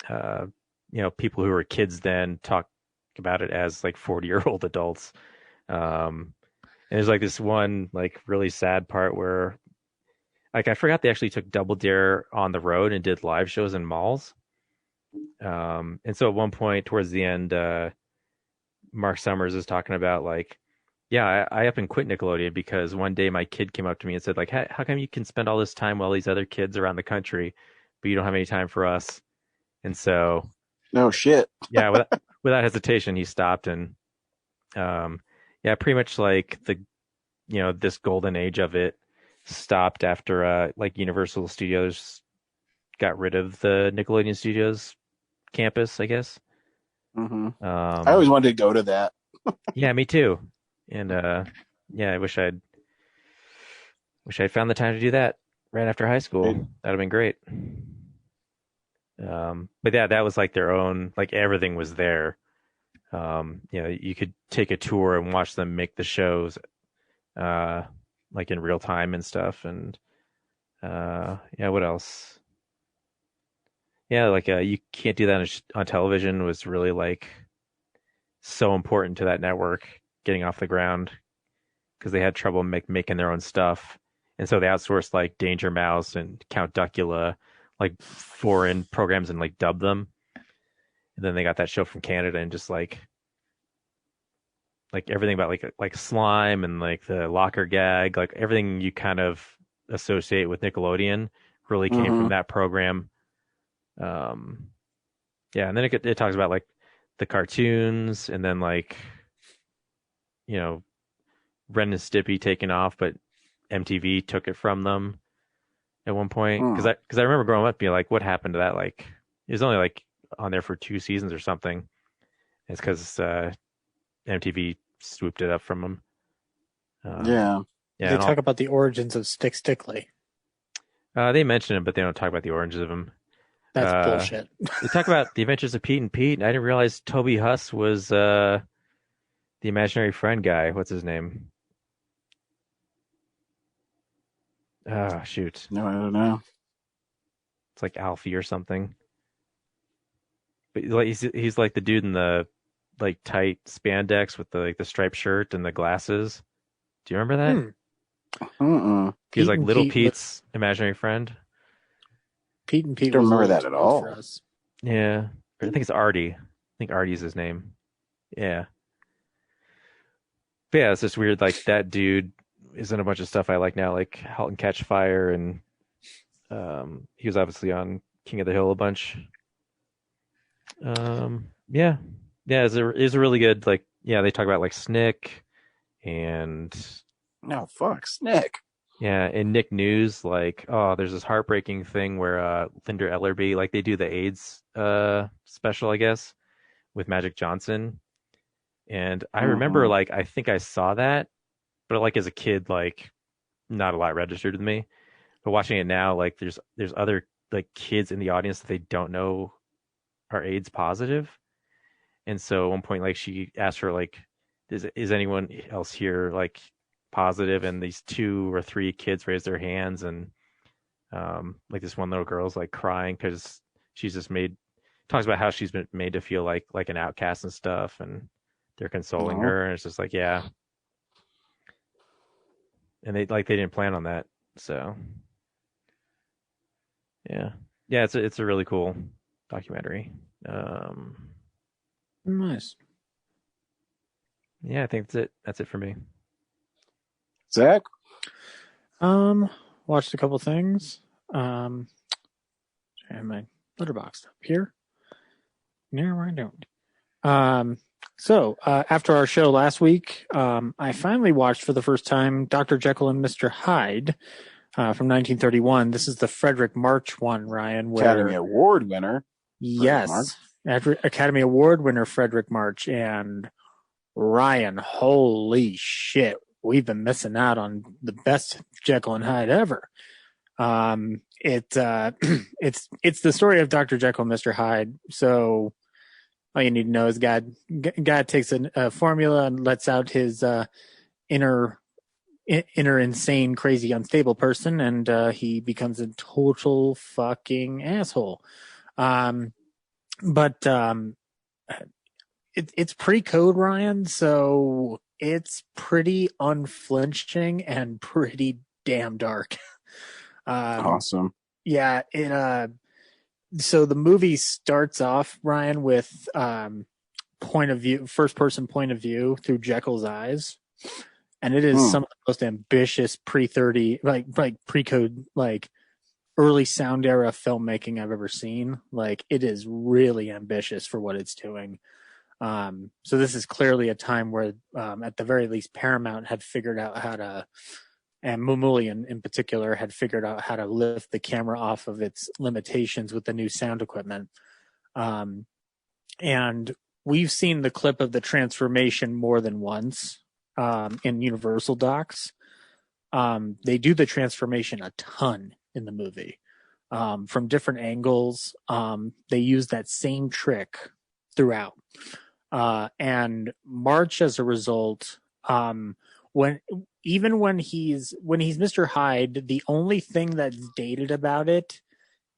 people who were kids then talk about it as like 40-year-old adults. And there's like this one like really sad part where like I forgot they actually took Double Dare on the road and did live shows in malls. And so at one point towards the end, Mark Summers is talking about like, yeah, I up and quit Nickelodeon because one day my kid came up to me and said like, how come you can spend all this time while these other kids around the country, but you don't have any time for us? And so, no shit. Yeah, without hesitation, he stopped, and pretty much like this golden age of it stopped after like Universal Studios got rid of the Nickelodeon Studios campus, I guess. Mm-hmm. I always wanted to go to that. Yeah, me too. And I wish I'd Wish I'd found the time to do that right after high school. Right. That'd have been great. But yeah, that was like their own, like everything was there. You could take a tour and watch them make the shows, like in real time and stuff. And what else? Yeah, like you can't do that on television was really like so important to that network getting off the ground because they had trouble making their own stuff. And so they outsourced like Danger Mouse and Count Duckula, like foreign programs, and like dubbed them. And then they got that show from Canada and just like everything about like slime and like the locker gag, like everything you kind of associate with Nickelodeon really came from that program. And then it talks about like the cartoons and then like Ren and Stimpy taking off, but MTV took it from them at one point because I remember growing up being like, what happened to that? Like it was only like on there for 2 seasons or something. It's because MTV swooped it up from them. They talk about the origins of Stick Stickly. They mention it, but they don't talk about the origins of them. That's bullshit. They talk about the adventures of Pete and Pete. I didn't realize Toby Huss was the imaginary friend guy. What's his name? Oh, shoot. No, I don't know. It's like Alfie or something. But like he's like the dude in the like tight spandex with the striped shirt and the glasses. Do you remember that? He's like Little Pete's imaginary friend. Pete and Pete. I don't remember that at all. Yeah, I think it's Artie. I think Artie's his name. Yeah. But yeah, it's just weird. Like that dude is in a bunch of stuff I like now, like *Halt and Catch Fire*, and he was obviously on *King of the Hill* a bunch. It's a really good, like, they talk about like Snick and Snick. Yeah, and Nick News, like, there's this heartbreaking thing where Linda Ellerby, like, they do the AIDS special, I guess, with Magic Johnson. And I remember, like, I think I saw that, but like as a kid, like, not a lot registered with me. But watching it now, like, there's other like kids in the audience that they don't know are AIDS positive. And so at one point, like, she asked her, like, is anyone else here like positive? And these 2 or 3 kids raised their hands, and like this one little girl's like crying because she's just talks about how she's been made to feel like an outcast and stuff, and they're consoling her, and it's just like, yeah. And they didn't plan on that, so yeah, it's a really cool documentary. Nice. Yeah, I think that's it for me. Zach? Watched a couple things. I have my letterbox up here. No, I don't. So after our show last week, I finally watched for the first time Dr. Jekyll and Mr. Hyde from 1931. This is the Frederick March one, Ryan. Academy Award winner. Yes. Academy Award winner Frederick March. And Ryan, holy shit, we've been missing out on the best Jekyll and Hyde ever. It's the story of Dr. Jekyll and Mr. Hyde. So all you need to know is God takes a formula and lets out his inner insane, crazy, unstable person, and he becomes a total fucking asshole. But it's pre-code, Ryan, so it's pretty unflinching and pretty damn dark. Awesome. Yeah, so the movie starts off, Ryan, with first person point of view through Jekyll's eyes, and it is some of the most ambitious pre-30 like pre-code, like early sound era filmmaking I've ever seen. Like, it is really ambitious for what it's doing. So this is clearly a time where, at the very least, Paramount had figured out how to, and Mumulian in particular had figured out how to lift the camera off of its limitations with the new sound equipment. And we've seen the clip of the transformation more than once in Universal docs. they do the transformation a ton in the movie, from different angles. They use that same trick throughout. And March, as a result, when he's Mr. Hyde, the only thing that's dated about it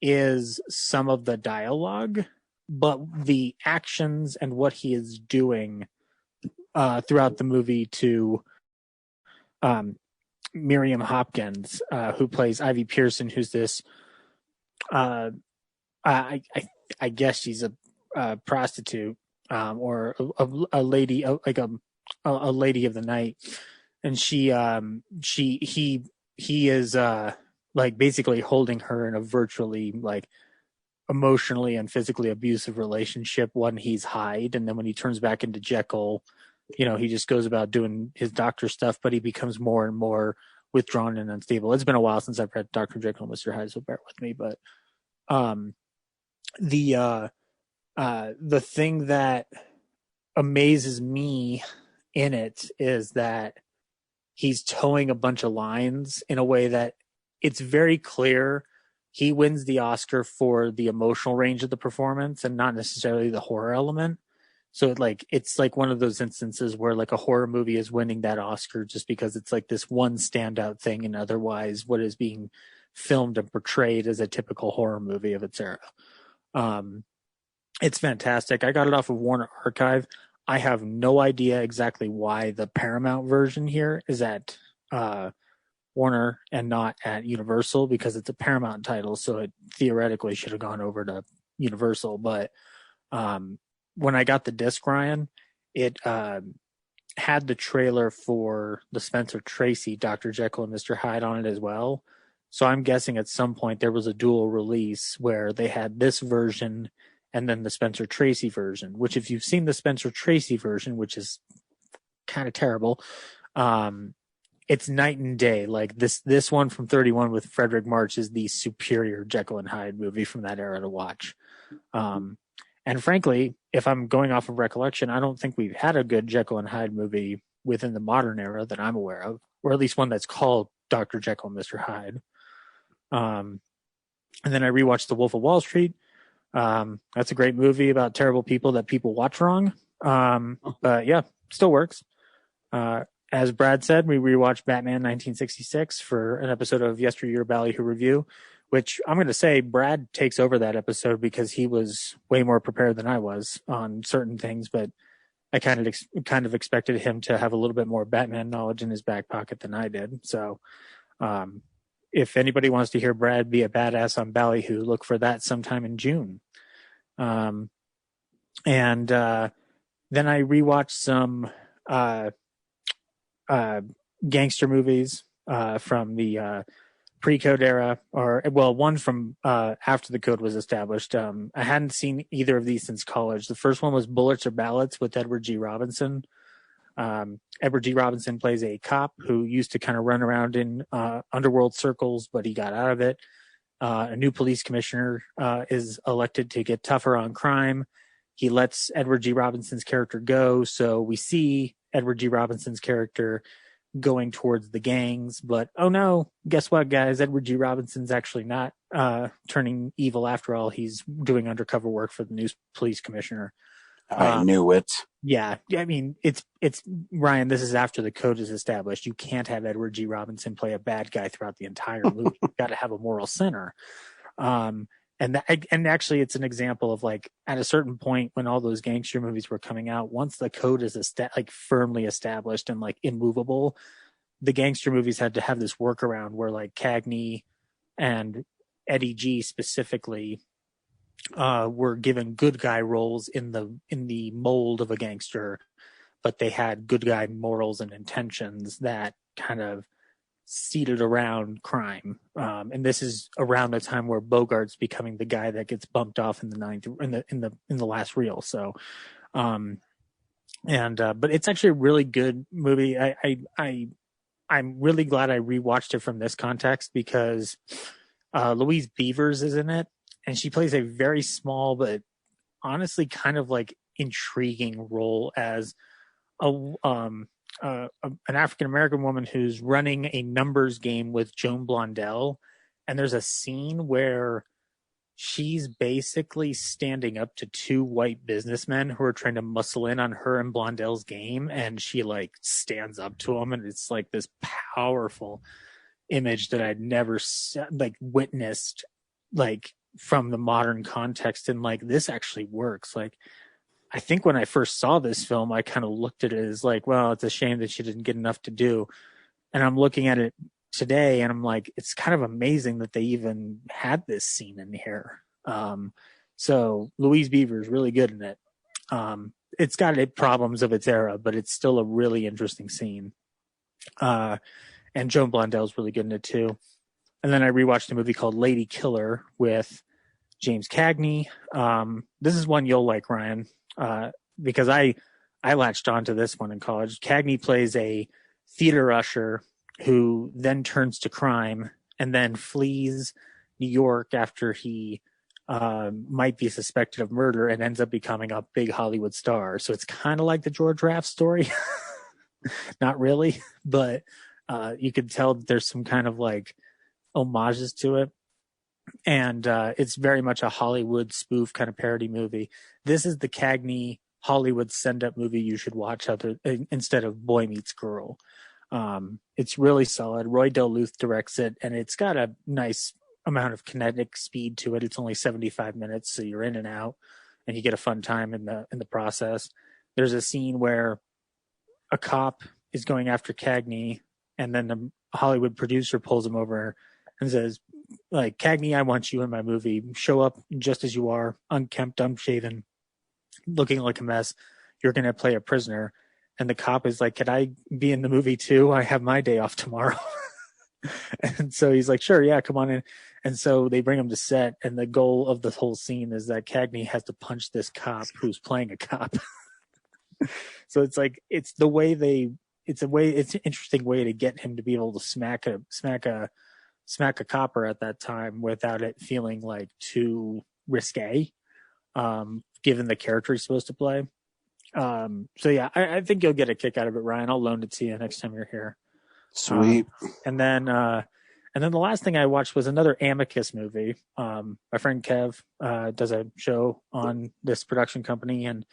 is some of the dialogue, but the actions and what he is doing throughout the movie to Miriam Hopkins, who plays Ivy Pearson, who's this I guess she's a prostitute, or a lady, like a lady of the night, and he is like basically holding her in a virtually like emotionally and physically abusive relationship when he's Hyde, and then when he turns back into Jekyll, he just goes about doing his doctor stuff, but he becomes more and more withdrawn and unstable. It's been a while since I've read Dr. Jekyll and Mr. Hyde, so bear with me, but the thing that amazes me in it is that he's towing a bunch of lines in a way that it's very clear he wins the Oscar for the emotional range of the performance and not necessarily the horror element. So it's like one of those instances where like a horror movie is winning that Oscar just because it's like this one standout thing, and otherwise what is being filmed and portrayed as a typical horror movie of its era. It's fantastic. I got it off of Warner Archive. I have no idea exactly why the Paramount version here is at Warner and not at Universal, because it's a Paramount title, so it theoretically should have gone over to Universal. But when I got the disc, Ryan, it had the trailer for the Spencer Tracy Dr. Jekyll and Mr. Hyde on it as well. So I'm guessing at some point there was a dual release where they had this version and then the Spencer Tracy version, which if you've seen the Spencer Tracy version, which is kind of terrible, it's night and day. Like this one from 31 with Frederick March is the superior Jekyll and Hyde movie from that era to watch. And frankly, if I'm going off of recollection, I don't think we've had a good Jekyll and Hyde movie within the modern era that I'm aware of, or at least one that's called Dr. Jekyll and Mr. Hyde. And then I rewatched The Wolf of Wall Street. That's a great movie about terrible people that people watch wrong. But yeah, still works. As Brad said, we rewatched Batman 1966 for an episode of Yesteryear Ballyhoo Review, which I'm going to say Brad takes over that episode because he was way more prepared than I was on certain things, but I kind of expected him to have a little bit more Batman knowledge in his back pocket than I did. So, if anybody wants to hear Brad be a badass on Ballyhoo, look for that sometime in June. And then I rewatched some gangster movies from the pre-code era, one from after the code was established. I hadn't seen either of these since college. The first one was Bullets or Ballots with Edward G. Robinson. Edward G. Robinson plays a cop who used to kind of run around in underworld circles, but he got out of it. A new police commissioner is elected to get tougher on crime. He lets Edward G. Robinson's character go, so we see Edward G. Robinson's character going towards the gangs, but oh no, guess what, guys? Edward G. Robinson's actually not turning evil after all. He's doing undercover work for the new police commissioner. I knew it. Yeah, I mean, it's Ryan. This is after the code is established. You can't have Edward G. Robinson play a bad guy throughout the entire movie. You've got to have a moral center. And actually, it's an example of like at a certain point when all those gangster movies were coming out. Once the code is firmly established and like immovable, the gangster movies had to have this workaround where like Cagney and Eddie G. specifically were given good guy roles in the mold of a gangster, but they had good guy morals and intentions that kind of seated around crime. And this is around the time where Bogart's becoming the guy that gets bumped off in the last reel. So, but it's actually a really good movie. I'm really glad I rewatched it from this context because Louise Beavers is in it, and she plays a very small but honestly kind of like intriguing role as a an African American woman who's running a numbers game with Joan Blondell, and there's a scene where she's basically standing up to two white businessmen who are trying to muscle in on her and Blondell's game, and she like stands up to them, and it's like this powerful image that I'd never like witnessed like from the modern context, and like this actually works. Like I think when I first saw this film, I kind of looked at it as like, well, it's a shame that she didn't get enough to do. And I'm looking at it today and I'm like, it's kind of amazing that they even had this scene in here. So Louise Beaver is really good in it. It's got problems of its era, but it's still a really interesting scene. And Joan Blondell's really good in it too. And then I rewatched a movie called Lady Killer with James Cagney. This is one you'll like, Ryan, because I latched onto this one in college. Cagney plays a theater usher who then turns to crime and then flees New York after he might be suspected of murder and ends up becoming a big Hollywood star. So it's kind of like the George Raft story. Not really, but you could tell that there's some kind of like homages to it. And it's very much a Hollywood spoof kind of parody movie. This is the Cagney Hollywood send-up movie you should watch instead of Boy Meets Girl. It's really solid. Roy Del Luth directs it, and it's got a nice amount of kinetic speed to it. It's only 75 minutes, so you're in and out, and you get a fun time in the process. There's a scene where a cop is going after Cagney, and then the Hollywood producer pulls him over and says, like, Cagney, I want you in my movie. Show up just as you are, unkempt, unshaven, looking like a mess. You're going to play a prisoner. And the cop is like, could I be in the movie too? I have my day off tomorrow. And so he's like, sure, yeah, come on in. And so they bring him to set. And the goal of the whole scene is that Cagney has to punch this cop who's playing a cop. So it's like, it's an interesting way to get him to be able to smack a copper at that time without it feeling like too risque, given the character he's supposed to play. So yeah, I think you'll get a kick out of it, Ryan. I'll loan it to you next time you're here. Sweet. And then the last thing I watched was another Amicus movie. My friend Kev does a show on this production company, and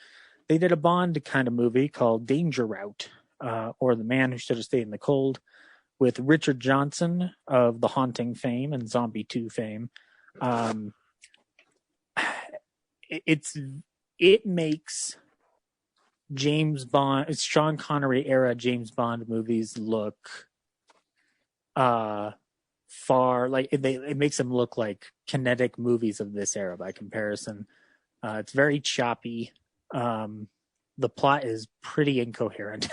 they did a Bond kind of movie called Danger Route, or The Man Who Should Have Stayed in the Cold, with Richard Johnson of The Haunting fame and Zombie 2 fame. It makes James Bond, it's Sean Connery era James Bond movies look far, like it makes them look like kinetic movies of this era by comparison. It's very choppy. The plot is pretty incoherent.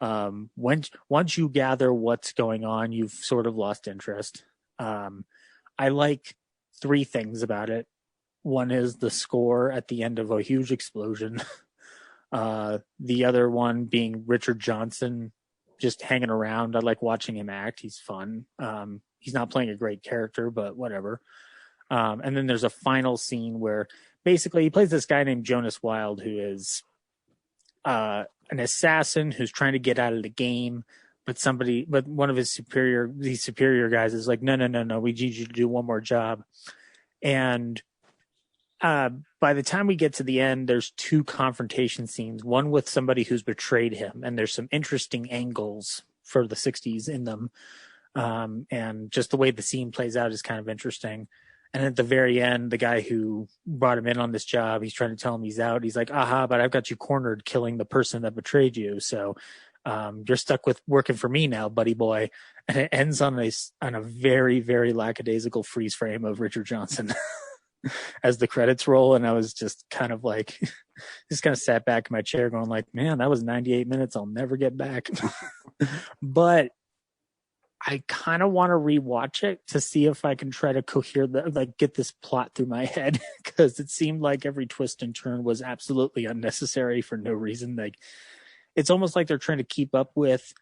Once you gather what's going on, you've sort of lost interest. I like three things about it. One is the score at the end of a huge explosion. The other one being Richard Johnson just hanging around. I like watching him act. He's fun. He's not playing a great character, but whatever. And then there's a final scene where basically he plays this guy named Jonas Wilde, who is an assassin who's trying to get out of the game, but one of his superior guys is like, no, we need you to do one more job. And by the time we get to the end, there's two confrontation scenes, one with somebody who's betrayed him, and there's some interesting angles for the 60s in them. And just the way the scene plays out is kind of interesting. And at the very end, the guy who brought him in on this job, he's trying to tell him he's out. He's like, aha, but I've got you cornered killing the person that betrayed you. So you're stuck with working for me now, buddy boy. And it ends on a very, very lackadaisical freeze frame of Richard Johnson as the credits roll. And I was just kind of like, just kind of sat back in my chair going like, man, that was 98 minutes. I'll never get back. But I kind of want to rewatch it to see if I can try to get this plot through my head, because it seemed like every twist and turn was absolutely unnecessary for no reason. Like, it's almost like they're trying to keep up with,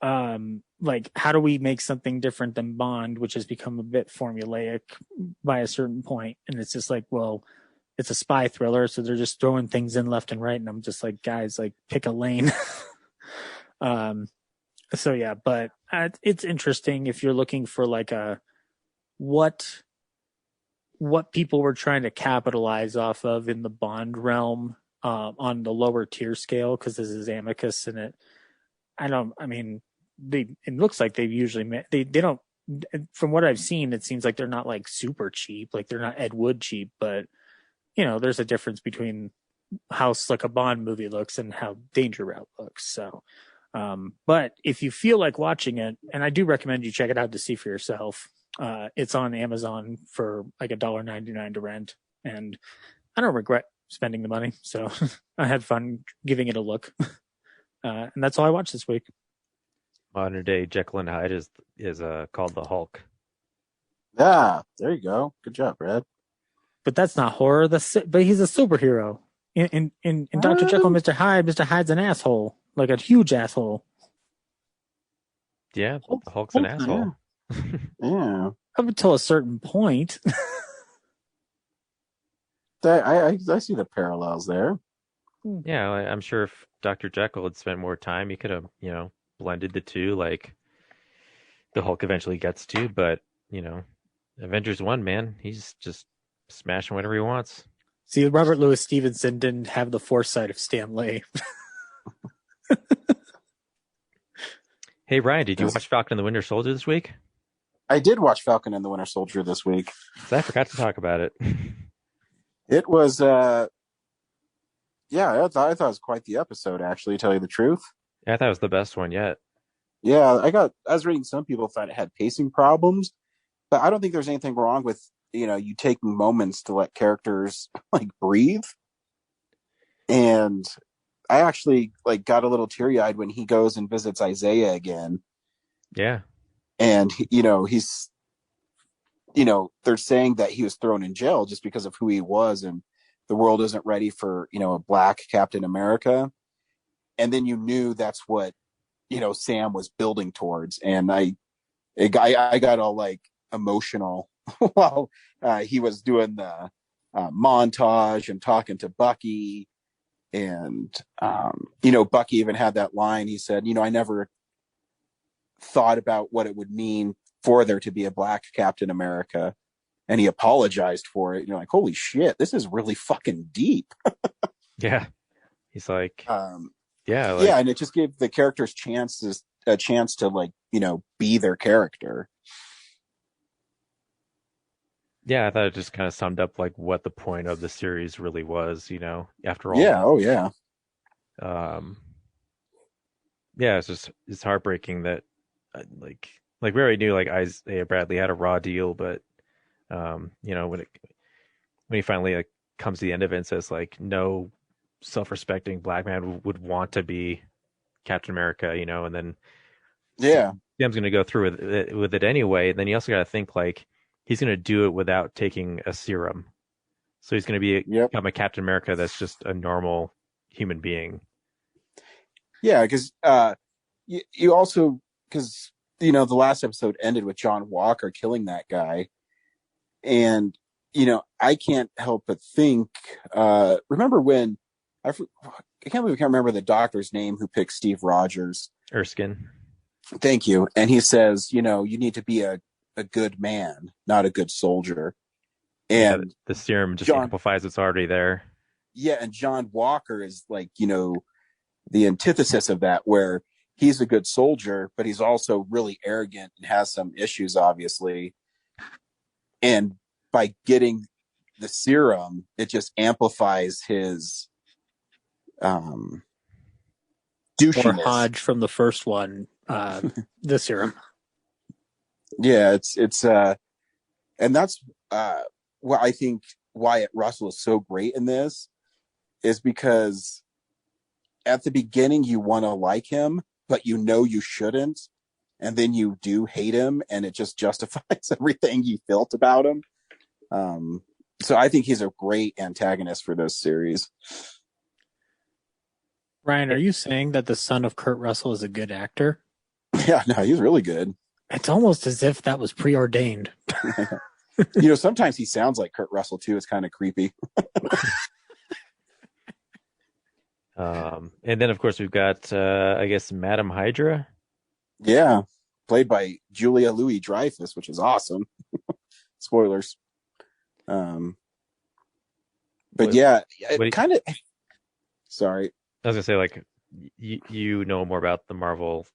like, how do we make something different than Bond, which has become a bit formulaic by a certain point. And it's just like, well, it's a spy thriller, so they're just throwing things in left and right, and I'm just like, guys, like pick a lane. So yeah, but it's interesting if you're looking for like a what people were trying to capitalize off of in the Bond realm on the lower tier scale, because this is Amicus, and it looks like they've usually they don't, from what I've seen, it seems like they're not like super cheap, like they're not Ed Wood cheap, but there's a difference between how slick a Bond movie looks and how Danger Route looks. So, but if you feel like watching it, and I do recommend you check it out to see for yourself, it's on Amazon for like $1.99 to rent, and I don't regret spending the money. So I had fun giving it a look, and that's all I watched this week. Modern day Jekyll and Hyde is called the Hulk. Yeah, there you go. Good job, Brad. But that's not horror. But he's a superhero. In Dr. Jekyll and Mr. Hyde's an asshole, like a huge asshole. Yeah, the Hulk's an asshole. Yeah. Up until a certain point. I see the parallels there. Yeah, I'm sure if Dr. Jekyll had spent more time, he could have, blended the two, like the Hulk eventually gets to. But Avengers 1, man, he's just smashing whatever he wants. See, Robert Louis Stevenson didn't have the foresight of Stan Lee. Hey, Ryan, did you watch Falcon and the Winter Soldier this week? I did watch Falcon and the Winter Soldier this week. I forgot to talk about it. It was, I thought it was quite the episode, actually, to tell you the truth. Yeah, I thought it was the best one yet. Yeah, I was reading some people thought it had pacing problems, but I don't think there's anything wrong with, you taking moments to let characters like breathe. And I actually got a little teary-eyed when he goes and visits Isaiah again. Yeah. And he's they're saying that he was thrown in jail just because of who he was, and the world isn't ready for, a black Captain America. And then you knew that's what, Sam was building towards. And I got all emotional while he was doing the montage and talking to Bucky. And, Bucky even had that line. He said, I never thought about what it would mean for there to be a black Captain America. And he apologized for it. You're like, holy shit, this is really fucking deep. Yeah. He's like, and it just gave the characters a chance to be their character. Yeah, I thought it just kind of summed up what the point of the series really was, after all. Yeah, oh yeah. It's heartbreaking that we already knew Isaiah Bradley had a raw deal, but when he finally comes to the end of it and says no self-respecting black man would want to be Captain America, and then Sam's going to go through with it anyway. And then you also got to think he's going to do it without taking a serum, so he's going to become a Captain America that's just a normal human being. Yeah, because you also, because the last episode ended with John Walker killing that guy, and I can't help but think. Remember when I can't remember the doctor's name who picked Steve Rogers. Erskine. Thank you. And he says, you need to be a good man, not a good soldier. And the serum just amplifies what's already there. Yeah, and John Walker is the antithesis of that, where he's a good soldier, but he's also really arrogant and has some issues, obviously. And by getting the serum, it just amplifies his douchiness. Or Hodge from the first one, the serum. Yeah, it's and that's what I think Wyatt Russell is so great in this, is because at the beginning you want to like him, but you shouldn't, and then you do hate him, and it just justifies everything you felt about him. So I think he's a great antagonist for this series. Ryan, are you saying that the son of Kurt Russell is a good actor? Yeah, no, he's really good. It's almost as if that was preordained. Sometimes he sounds like Kurt Russell too. It's kind of creepy. And then, of course, we've got, I guess, Madam Hydra. Yeah, played by Julia Louis-Dreyfus, which is awesome. Spoilers. But yeah, it kind of. Sorry, I was gonna say, like, you know more about the Marvel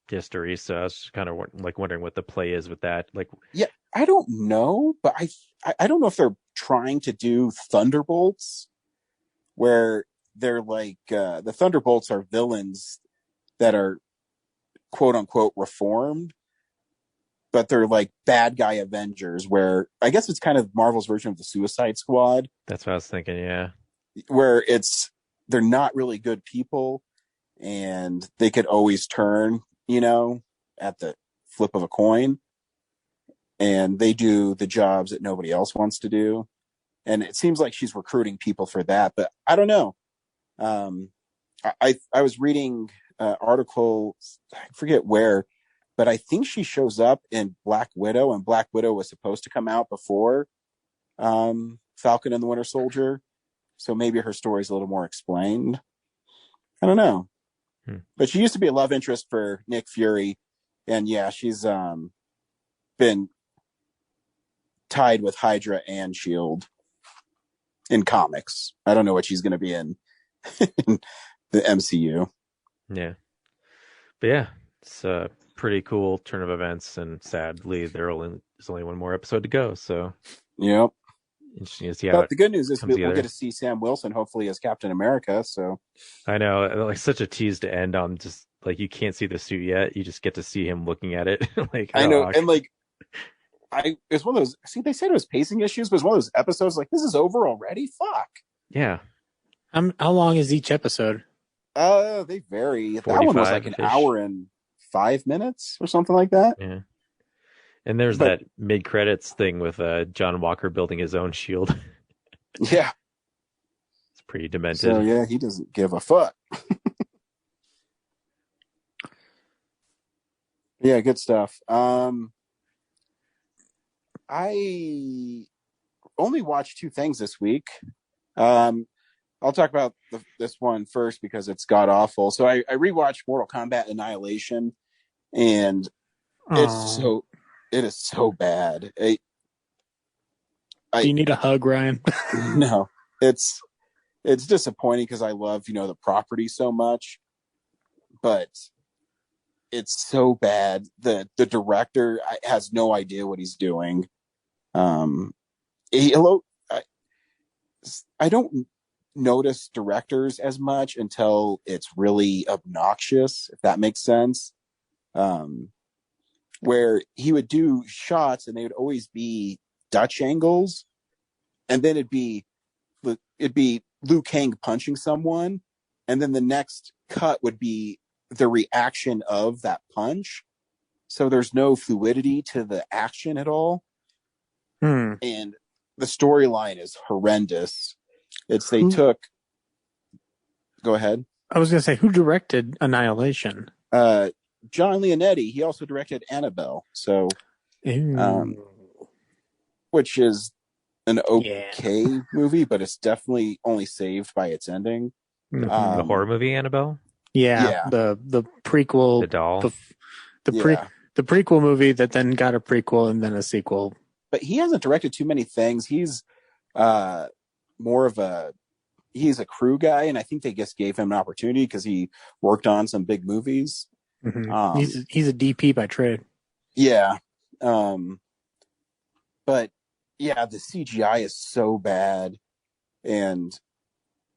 history, so I was just kind of wondering what the play is with that. Like, yeah, I don't know, but I don't know if they're trying to do Thunderbolts, where they're like the Thunderbolts are villains that are quote unquote reformed, but they're like bad guy Avengers, where I guess it's kind of Marvel's version of the Suicide Squad. That's what I was thinking, yeah. Where they're not really good people and they could always turn, at the flip of a coin. And they do the jobs that nobody else wants to do. And it seems like she's recruiting people for that, but I don't know. I was reading articles, I forget where, but I think she shows up in Black Widow, and Black Widow was supposed to come out before Falcon and the Winter Soldier. So maybe her story is a little more explained. I don't know. But she used to be a love interest for Nick Fury. And yeah, she's been tied with Hydra and S.H.I.E.L.D. in comics. I don't know what she's going to be in the MCU. Yeah. But yeah, it's a pretty cool turn of events, and sadly, there's only one more episode to go. So, yep. Interesting to see how. But the good news is we'll get to see Sam Wilson hopefully as Captain America. So I know, like, such a tease to end on. Just like, you can't see the suit yet, you just get to see him looking at it. Like, I know, and like, it's one of those. See, they said it was pacing issues, but it's one of those episodes like, this is over already. Fuck. Yeah. How long is each episode? They vary. That one was like an hour and 5 minutes or something like that. Yeah. And there's that mid-credits thing with John Walker building his own shield. Yeah. It's pretty demented. So, yeah, he doesn't give a fuck. Yeah, good stuff. I only watched 2 things this week. I'll talk about this one first because it's god awful. So I rewatched Mortal Kombat Annihilation, and it is so bad. Do you need a hug, Ryan? No, it's disappointing because I love the property so much, but it's so bad. The director has no idea what he's doing. I don't notice directors as much until it's really obnoxious, if that makes sense. Where he would do shots and they would always be Dutch angles, and then it'd be Liu Kang punching someone, and then the next cut would be the reaction of that punch. So there's no fluidity to the action at all. And the storyline is horrendous. Go ahead. I was going to say, who directed Annihilation? John Leonetti. He also directed Annabelle. Which is an okay movie, but it's definitely only saved by its ending. The horror movie Annabelle? Yeah. The prequel. The doll. The prequel movie that then got a prequel and then a sequel. But he hasn't directed too many things. He's he's a crew guy, and I think they just gave him an opportunity because he worked on some big movies. Mm-hmm. He's a DP by trade. Yeah. But yeah, the CGI is so bad, and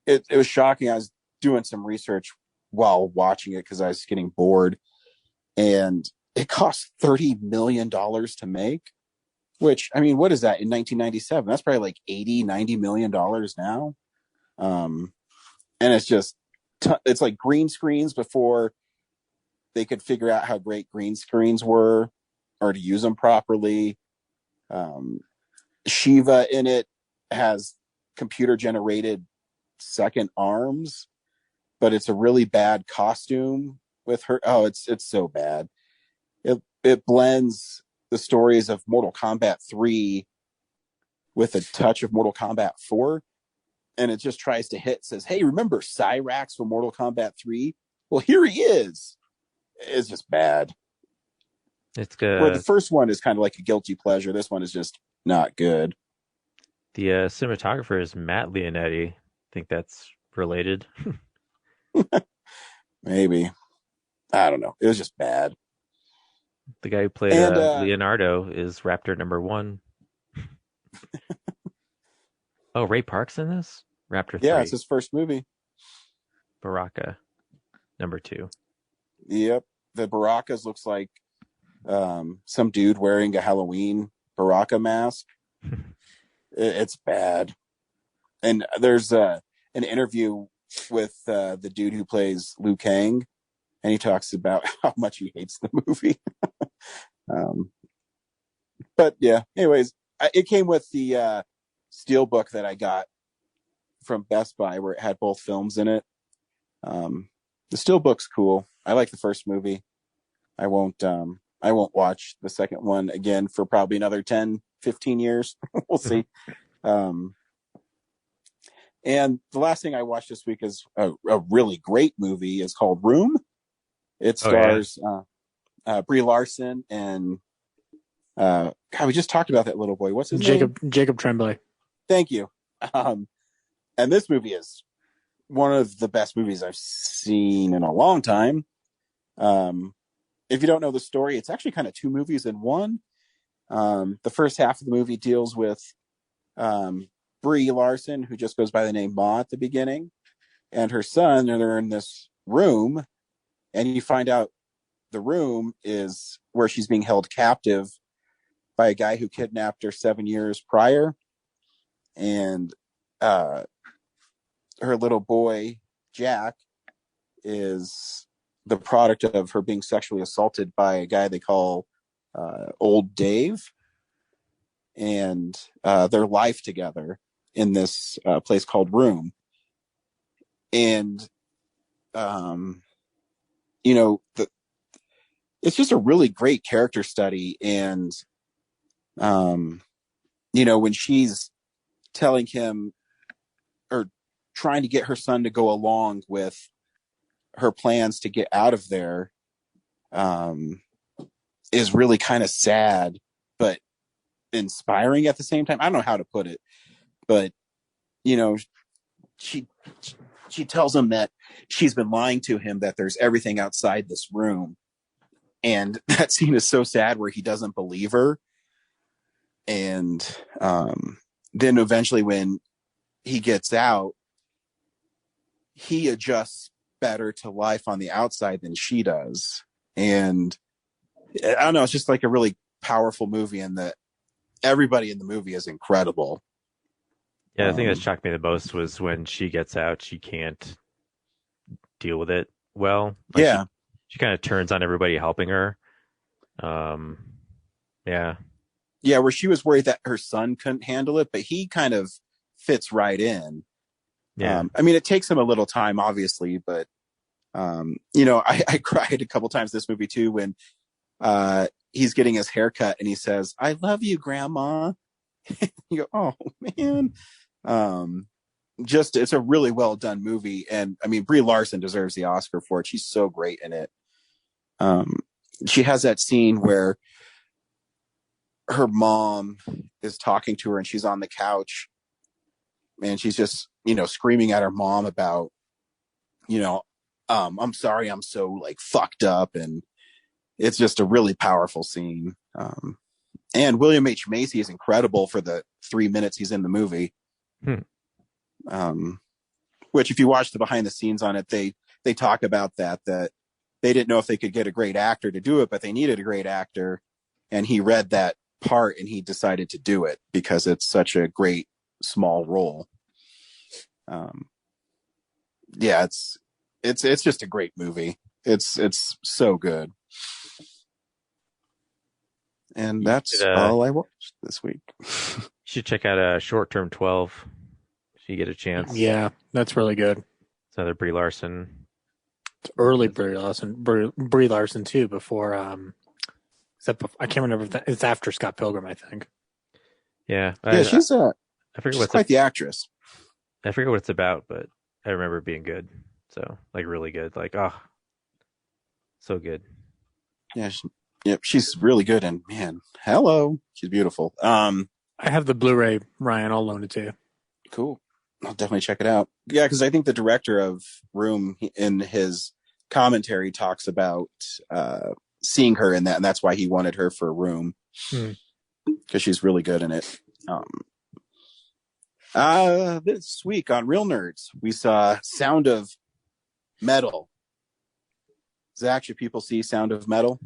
it was shocking. I was doing some research while watching it because I was getting bored, and it cost $30 million to make, which, I mean, what is that in 1997? That's probably like $80-90 million now. And it's just, it's like green screens before they could figure out how great green screens were or to use them properly. Shiva in it has computer generated second arms, but it's a really bad costume with her. Oh, it's so bad. It blends the stories of Mortal Kombat 3 with a touch of Mortal Kombat 4. And it just tries to hit, says, hey, remember Cyrax from Mortal Kombat 3? Well, here he is. It's just bad. It's good. Where the first one is kind of like a guilty pleasure. This one is just not good. The cinematographer is Matt Leonetti. I think that's related. Maybe. I don't know. It was just bad. The guy who played Leonardo is Raptor number 1. Oh, Ray Park's in this? Raptor 3. Yeah, it's his first movie. Baraka number 2. Yep. The Barakas looks like some dude wearing a Halloween Baraka mask. It's bad. And there's an interview with the dude who plays Liu Kang, and he talks about how much he hates the movie. But yeah, anyways, it came with the steelbook that I got from Best Buy, where it had both films in it. The steelbook's cool. I like the first movie. I won't watch the second one again for probably another 10, 15 years. We'll see. And the last thing I watched this week is a really great movie. It's called Room. It stars Brie Larson and God, we just talked about that little boy. What's his name? Jacob Tremblay. Thank you. And this movie is one of the best movies I've seen in a long time. If you don't know the story, it's actually kind of two movies in one. The first half of the movie deals with Brie Larson, who just goes by the name Ma at the beginning, and her son, and they're in this room, and you find out the room is where she's being held captive by a guy who kidnapped her 7 years prior. And her little boy, Jack, is the product of her being sexually assaulted by a guy they call Old Dave, and their life together in this place called Room. And it's just a really great character study. And when she's telling him or trying to get her son to go along with her plans to get out of there, is really kind of sad, but inspiring at the same time. I don't know how to put it, but she tells him that she's been lying to him, that there's everything outside this room. And that scene is so sad where he doesn't believe her. And then eventually when he gets out, he adjusts better to life on the outside than she does. And I don't know, it's just like a really powerful movie, and that everybody in the movie is incredible. Yeah, the thing that shocked me the most was when she gets out, she can't deal with it well. Yeah. She kind of turns on everybody helping her. Yeah, where she was worried that her son couldn't handle it, but he kind of fits right in. Yeah. It takes him a little time, obviously, but I cried a couple times this movie too when he's getting his hair cut and he says, "I love you, Grandma." You go, oh man. It's a really well done movie, and Brie Larson deserves the Oscar for it. She's so great in it. She has that scene where her mom is talking to her and she's on the couch and she's just, screaming at her mom about, I'm sorry, I'm so fucked up. And it's just a really powerful scene. And William H. Macy is incredible for the 3 minutes he's in the movie. Which if you watch the behind the scenes on it, they talk about that they didn't know if they could get a great actor to do it, but they needed a great actor. And he read that part and he decided to do it because it's such a great small role. It's just a great movie. It's so good. And that's all I watched this week. You should check out Short Term 12 if you get a chance. Yeah, that's really good. It's another Brie Larson. It's early Brie Larson too. Before I can't remember if it's after Scott Pilgrim, I think. Yeah, She's I forget she's what's quite the actress. I forget what it's about, but I remember it being good. So like really good. Like so good. Yeah, she's really good, and man, hello, she's beautiful. I have the Blu-ray, Ryan. I'll loan it to you. Cool. I'll definitely check it out. Yeah, because I think the director of Room in his commentary talks about seeing her in that, and that's why he wanted her for Room, because she's really good in it. This week on Real Nerds, we saw Sound of Metal. Zach, should people see Sound of Metal?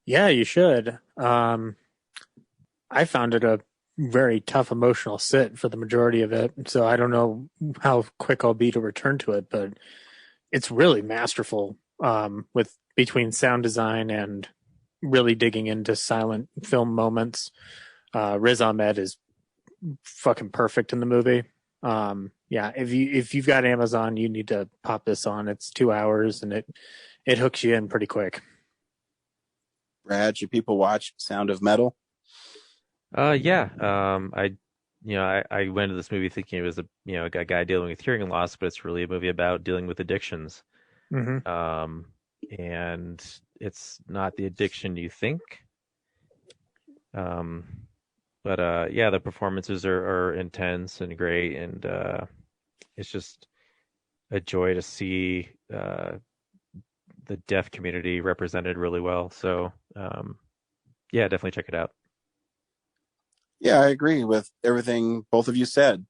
Yeah, you should. I found it a very tough emotional sit for the majority of it, so I don't know how quick I'll be to return to it, but it's really masterful with between sound design and really digging into silent film moments. Riz Ahmed is fucking perfect in the movie. Yeah, if you've got Amazon, you need to pop this on. It's 2 hours and it hooks you in pretty quick. Brad, should people watch Sound of Metal? Yeah. I went to this movie thinking it was a guy dealing with hearing loss, but it's really a movie about dealing with addictions. Mm-hmm. And it's not the addiction you think. But the performances are intense and great, and it's just a joy to see the deaf community represented really well. So definitely check it out. Yeah, I agree with everything both of you said.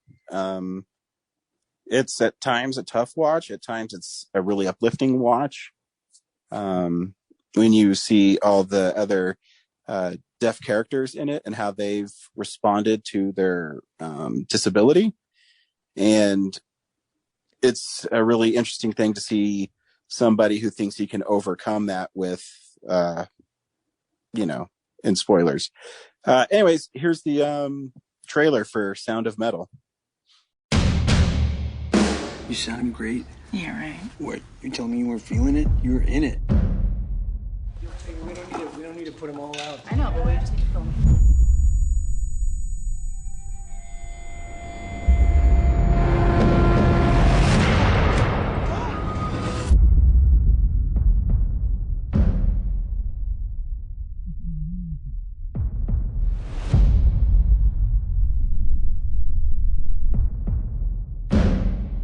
It's at times a tough watch. At times it's a really uplifting watch. When you see all the other deaf characters in it and how they've responded to their disability. And it's a really interesting thing to see somebody who thinks he can overcome that with, in spoilers. Anyways, here's the trailer for Sound of Metal. You sound great. Yeah, right. What? You telling me you weren't feeling it? You were in it. We don't need to put them all out. I know, but we just need to film.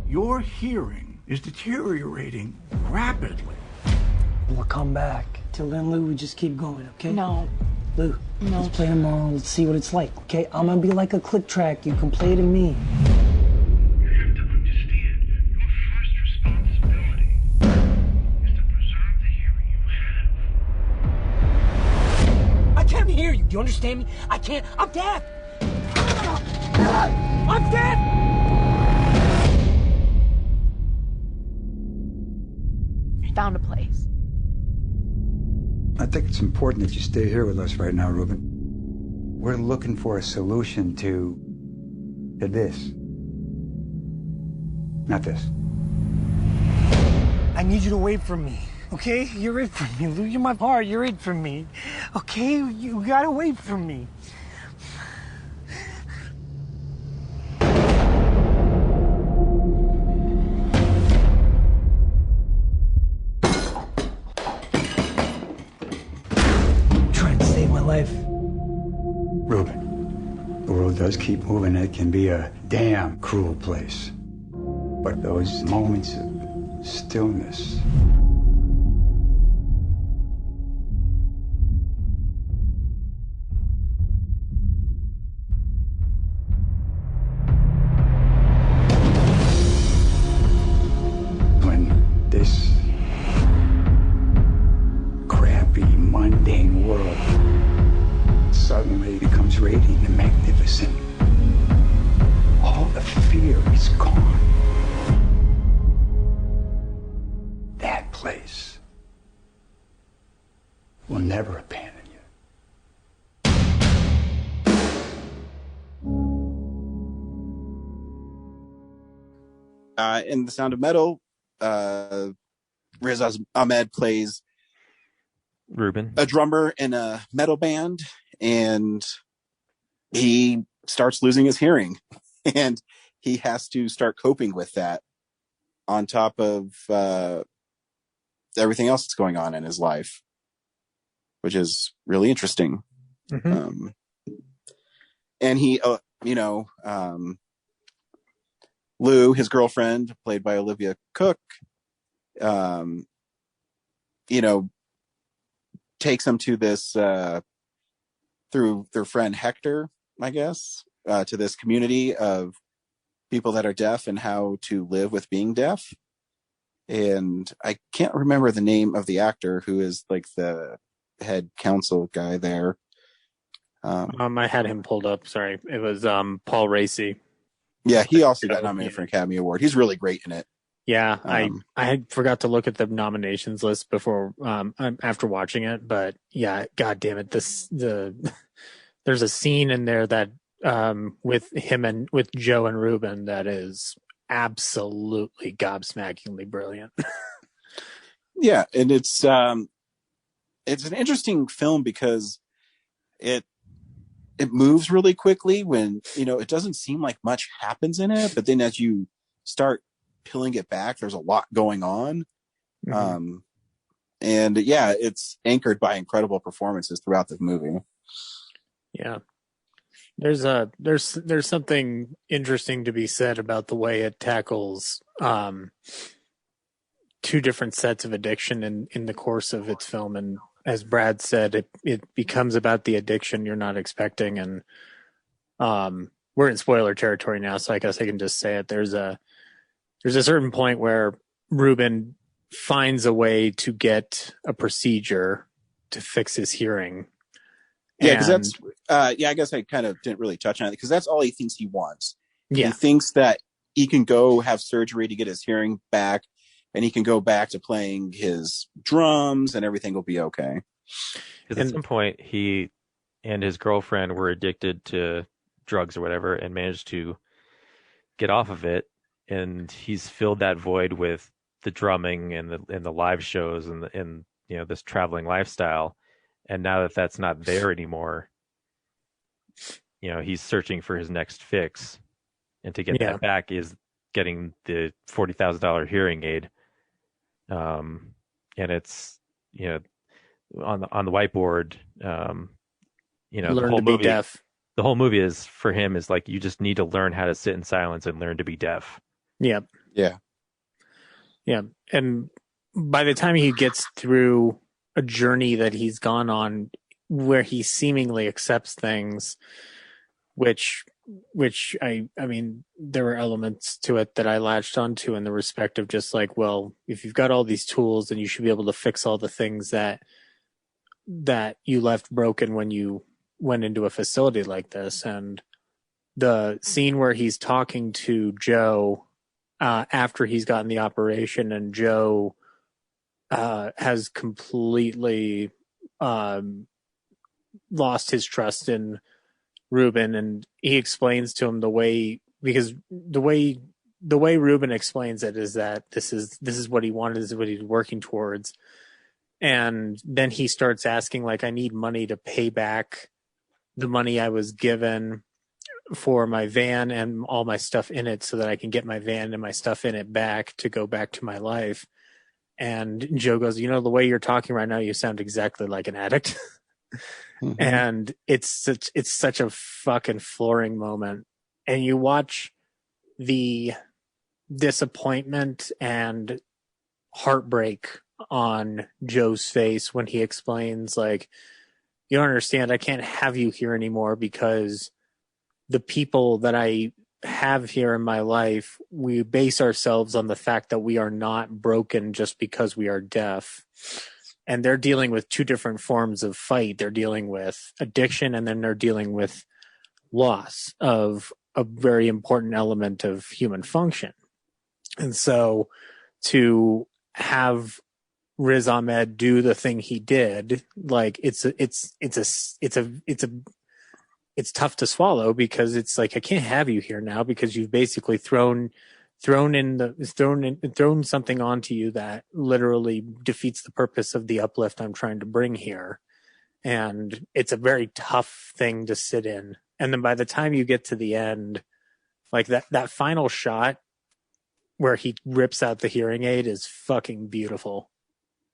Your hearing is deteriorating rapidly. We'll come back. Till then, Lou, we just keep going, okay? No. Lou, No. let's play tomorrow. Let's see what it's like, okay? I'm gonna be like a click track. You can play to me. You have to understand, your first responsibility is to preserve the hearing you have. I can't hear you. Do you understand me? I can't. I'm deaf. I'm deaf. I found a place. I think it's important that you stay here with us right now, Ruben. We're looking for a solution to this. Not this. I need you to wait for me. Okay? You're it for me. Lou, you're my heart. You're it for me. Okay? You gotta wait for me. Life. Ruben, the world does keep moving. It can be a damn cruel place. But those moments of stillness, when this crappy, mundane world suddenly becomes radiant and magnificent. All the fear is gone. That place will never abandon you. In The Sound of Metal, Riz Ahmed plays Ruben, a drummer in a metal band, and he starts losing his hearing, and he has to start coping with that on top of everything else that's going on in his life, which is really interesting. Mm-hmm. And he, Lou, his girlfriend, played by Olivia Cook, takes him to this, through their friend Hector, I guess, to this community of people that are deaf and how to live with being deaf. And I can't remember the name of the actor who is like the head council guy there. I had him pulled up. Sorry. It was Paul Raci. Yeah, he also got nominated for an Academy Award. He's really great in it. Yeah, I forgot to look at the nominations list before after watching it, but yeah, god damn it, there's a scene in there that with him and with Joe and Ruben that is absolutely gobsmackingly brilliant. Yeah, and it's an interesting film because it moves really quickly when, it doesn't seem like much happens in it, but then as you start peeling it back, there's a lot going on. Mm-hmm. And yeah, it's anchored by incredible performances throughout the movie. Yeah. There's something interesting to be said about the way it tackles two different sets of addiction in the course of its film. And as Brad said, it becomes about the addiction you're not expecting. And we're in spoiler territory now, so I guess I can just say it. There's a certain point where Ruben finds a way to get a procedure to fix his hearing. Yeah, because that's I guess I kind of didn't really touch on it because that's all he thinks he wants. Yeah. He thinks that he can go have surgery to get his hearing back, and he can go back to playing his drums, and everything will be okay. Because at some point, he and his girlfriend were addicted to drugs or whatever, and managed to get off of it. And he's filled that void with the drumming and the live shows and this traveling lifestyle. And now that that's not there anymore, he's searching for his next fix, and to get that back is getting the $40,000 hearing aid. And it's on the whiteboard. Learn the whole to be movie, deaf. The whole movie is for him is like you just need to learn how to sit in silence and learn to be deaf. Yep. Yeah. Yeah. And by the time he gets through a journey that he's gone on where he seemingly accepts things, which I mean, there were elements to it that I latched onto in the respect of just like, well, if you've got all these tools, then you should be able to fix all the things that you left broken when you went into a facility like this. And the scene where he's talking to Joe after he's gotten the operation, and Joe has completely lost his trust in Ruben, and he explains to him the way Ruben explains it is that this is what he wanted, this is what he's working towards. And then he starts asking, like, I need money to pay back the money I was given for my van and all my stuff in it so that I can get my van and my stuff in it back to go back to my life. And Joe goes, the way you're talking right now, you sound exactly like an addict. Mm-hmm. And it's such a fucking flooring moment. And you watch the disappointment and heartbreak on Joe's face when he explains, like, you don't understand, I can't have you here anymore because the people that I have here in my life, we base ourselves on the fact that we are not broken just because we are deaf. And they're dealing with two different forms of fight. They're dealing with addiction, and then they're dealing with loss of a very important element of human function. And so to have Riz Ahmed do the thing he did, like it's tough to swallow, because it's like, I can't have you here now because you've basically thrown something onto you that literally defeats the purpose of the uplift I'm trying to bring here. And it's a very tough thing to sit in. And then by the time you get to the end, like that final shot where he rips out the hearing aid is fucking beautiful.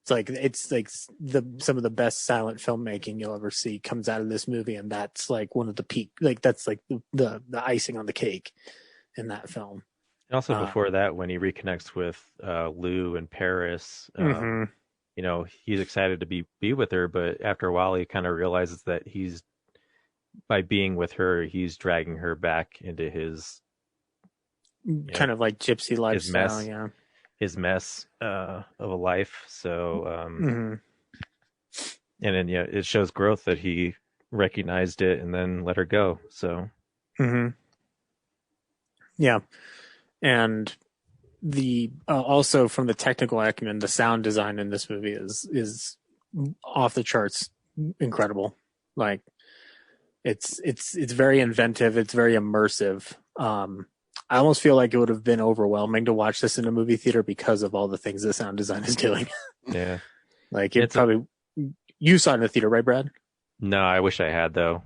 It's like some of the best silent filmmaking you'll ever see comes out of this movie, and that's like one of the peak, like that's like the icing on the cake in that film. And also before that, when he reconnects with Lou and Paris, you know, he's excited to be with her, but after a while he kind of realizes that by being with her, he's dragging her back into his kind of like gypsy lifestyle, his mess of a life. So and then it shows growth that he recognized it and then let her go. So yeah. And the also from the technical acumen, the sound design in this movie is off the charts incredible. Like it's very inventive, it's very immersive. I almost feel like it would have been overwhelming to watch this in a movie theater because of all the things the sound design is doing. Yeah. Like you saw it in the theater, right, Brad? No, I wish I had though.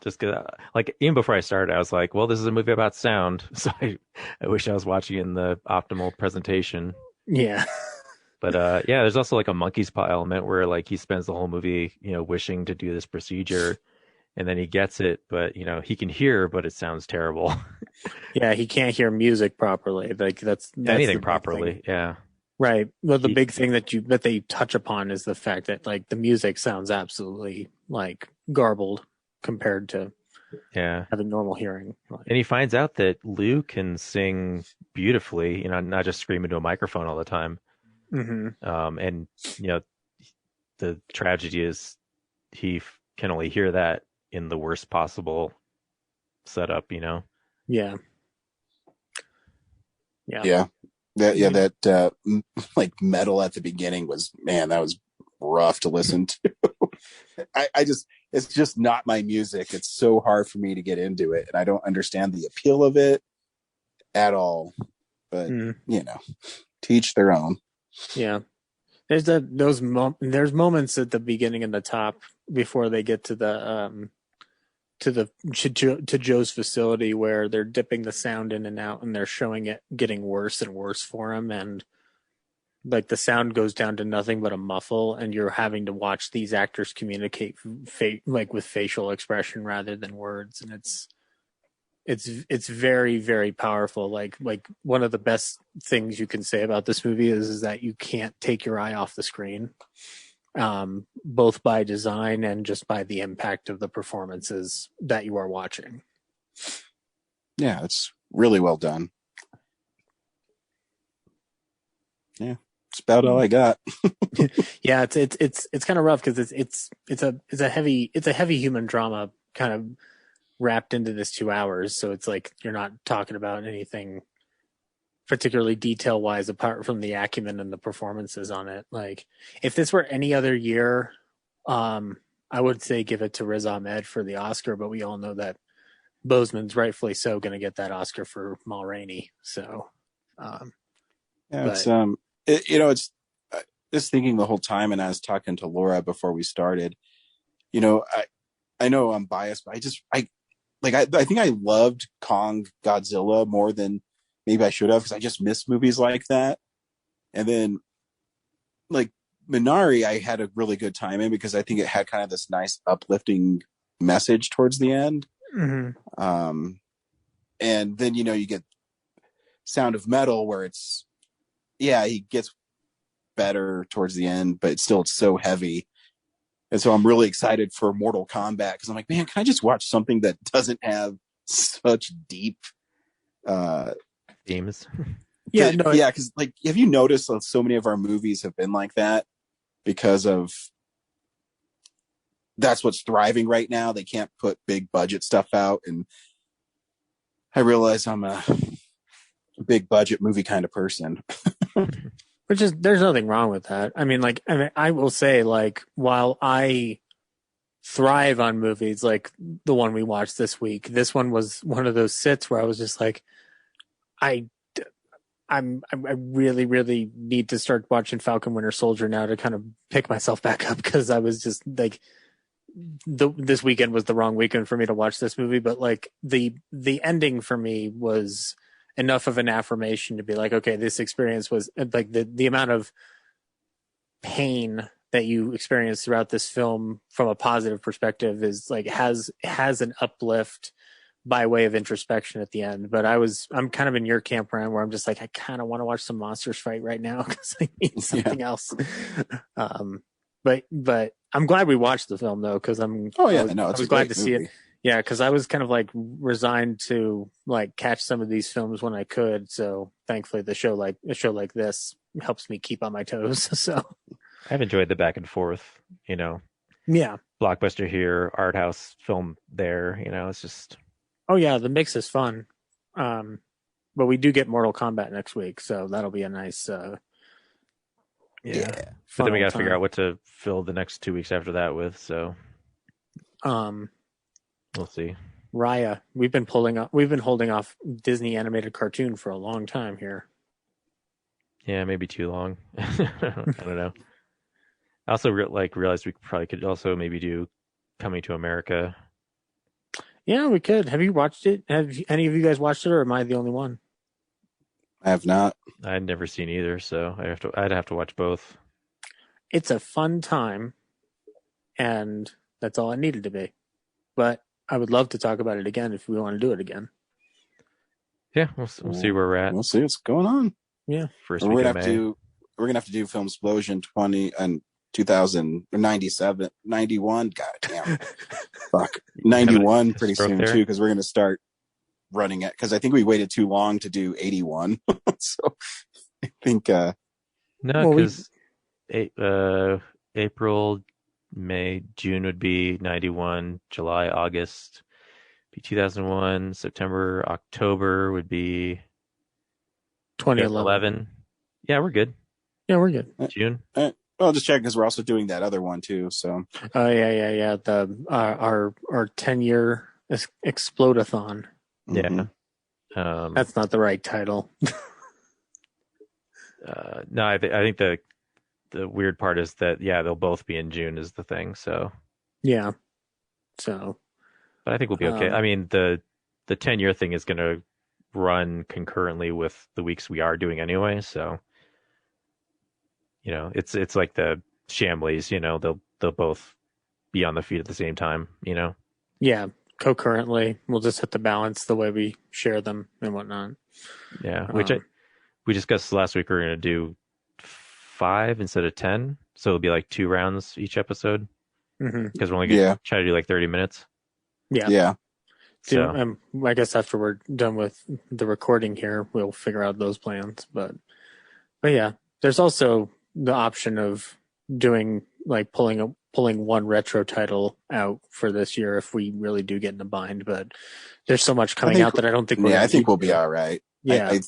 Just cause, like even before I started, I was like, well, this is a movie about sound. So I wish I was watching it in the optimal presentation. Yeah. But yeah, there's also like a monkey's paw element where like he spends the whole movie, you know, wishing to do this procedure. And then he gets it, but you know he can hear, but it sounds terrible. Yeah, he can't hear music properly. Like that's anything properly. Yeah, right. Well, the big thing that they touch upon is the fact that like the music sounds absolutely like garbled compared to having normal hearing. And he finds out that Lou can sing beautifully, you know, not just scream into a microphone all the time. And you know, the tragedy is he can only hear that in the worst possible setup, you know? Yeah. That like metal at the beginning that was rough to listen to. It's just not my music. It's so hard for me to get into it, and I don't understand the appeal of it at all. But you know, teach their own. Yeah. There's moments at the beginning and the top before they get to the to Joe's facility where they're dipping the sound in and out, and they're showing it getting worse and worse for him, and like the sound goes down to nothing but a muffle, and you're having to watch these actors communicate like with facial expression rather than words, and it's very, very powerful. Like one of the best things you can say about this movie is that you can't take your eye off the screen, both by design and just by the impact of the performances that you are watching. Yeah, it's really well done. Yeah, it's about all I got. Yeah, it's kind of rough because it's a heavy human drama kind of wrapped into this 2 hours. So it's like you're not talking about anything particularly detail wise apart from the acumen and the performances on it. Like if this were any other year, I would say give it to Riz Ahmed for the Oscar, but we all know that Boseman's rightfully so going to get that Oscar for Ma Rainey. So, it's it's just thinking the whole time, and I was talking to Laura before we started. You know, I know I'm biased, but I think I loved Kong Godzilla more than maybe I should have, because I just miss movies like that. And then like Minari, I had a really good time in because I think it had kind of this nice uplifting message towards the end. And then, you know, you get Sound of Metal where he gets better towards the end, but it's so heavy. And so I'm really excited for Mortal Kombat because I'm like, man, can I just watch something that doesn't have such deep themes? Because like, have you noticed that so many of our movies have been like that because of that's what's thriving right now? They can't put big budget stuff out, and I realize I'm a big budget movie kind of person. There's nothing wrong with that. I mean, I will say, like, while I thrive on movies like the one we watched this week, this one was one of those sits where I was just like, I really, really need to start watching Falcon Winter Soldier now to kind of pick myself back up, because I was just like, this weekend was the wrong weekend for me to watch this movie, but like the ending for me was enough of an affirmation to be like, okay, this experience was like the amount of pain that you experience throughout this film from a positive perspective is like has an uplift by way of introspection at the end. But I'm kind of in your camp, Ryan, where I'm just like, I kind of want to watch some monsters fight right now because I need something else. But I'm glad we watched the film though, because I was glad to see it. Yeah, because I was kind of like resigned to like catch some of these films when I could. So thankfully, a show like this helps me keep on my toes. So I've enjoyed the back and forth. Yeah, blockbuster here, art house film there. It's just. Oh yeah, the mix is fun. But we do get Mortal Kombat next week, so that'll be a nice. But then we got to figure out what to fill the next 2 weeks after that with. So. We'll see. Raya, we've been holding off Disney animated cartoon for a long time here. Yeah, maybe too long. I don't know. I also realized we probably could also maybe do Coming to America. Yeah, we could. Have you watched it? Have any of you guys watched it, or am I the only one? I have not. I'd never seen either, so I'd have to watch both. It's a fun time, and that's all it needed to be. But I would love to talk about it again if we want to do it again. Yeah, we'll see where we're at. We'll see what's going on. Yeah, first week of May. We're gonna have to do Film Explosion 2097, 91. God damn, fuck, 91 pretty soon too, because we're gonna start running it. Because I think we waited too long to do 81, so I think no, because April, May, June would be 91, July, August be 2001, September, October would be 2011. Yeah, we're good. Yeah, we're good. June. Well, just check because we're also doing that other one too. So. Oh yeah. Our 10-year Explodathon. Yeah. That's not the right title. No, I think the weird part is that they'll both be in June is the thing. So. Yeah. So. But I think we'll be okay. I mean, the 10-year thing is going to run concurrently with the weeks we are doing anyway. So. It's like the Shamleys. They'll both be on the feet at the same time. Yeah. Concurrently, we'll just have to balance the way we share them and whatnot. Yeah, which we discussed last week. We're going to do 5 instead of 10, so it'll be like 2 rounds each episode. Because we're only going to try to do like 30 minutes. Yeah. So, I guess after we're done with the recording here, we'll figure out those plans. But yeah, there's also the option of doing like pulling one retro title out for this year if we really do get in a bind. But there's so much coming out that I don't think. I think we'll be all right. Yeah. I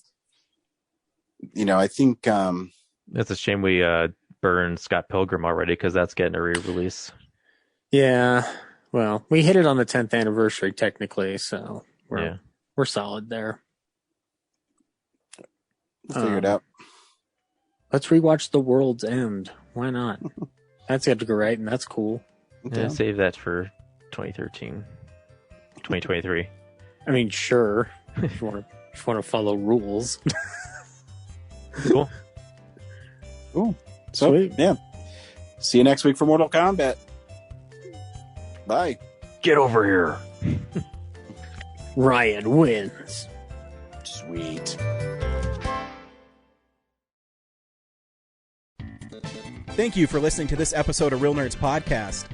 think it's a shame we burned Scott Pilgrim already because that's getting a re-release. Yeah. Well, we hit it on the 10th anniversary technically, so we're solid there. Figure it out. Let's rewatch The World's End. Why not? That's got to go right, and that's cool. Yeah, save that for 2023. I mean, sure. if you want to follow rules. Cool. So, sweet. Yeah. See you next week for Mortal Kombat. Bye. Get over here. Ryan wins. Sweet. Thank you for listening to this episode of Real Nerds Podcast.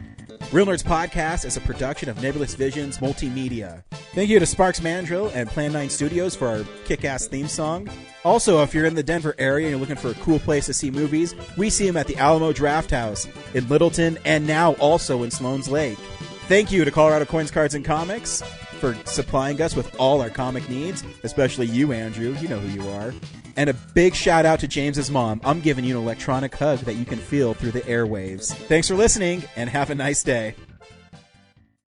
Real Nerds Podcast is a production of Nebulous Visions Multimedia. Thank you to Sparks Mandrill and Plan 9 Studios for our kick-ass theme song. Also, if you're in the Denver area and you're looking for a cool place to see movies, we see them at the Alamo Draft House in Littleton and now also in Sloan's Lake. Thank you to Colorado Coins, Cards, and Comics for supplying us with all our comic needs, especially you, Andrew. You know who you are. And a big shout out to James's mom. I'm giving you an electronic hug that you can feel through the airwaves. Thanks for listening, and have a nice day.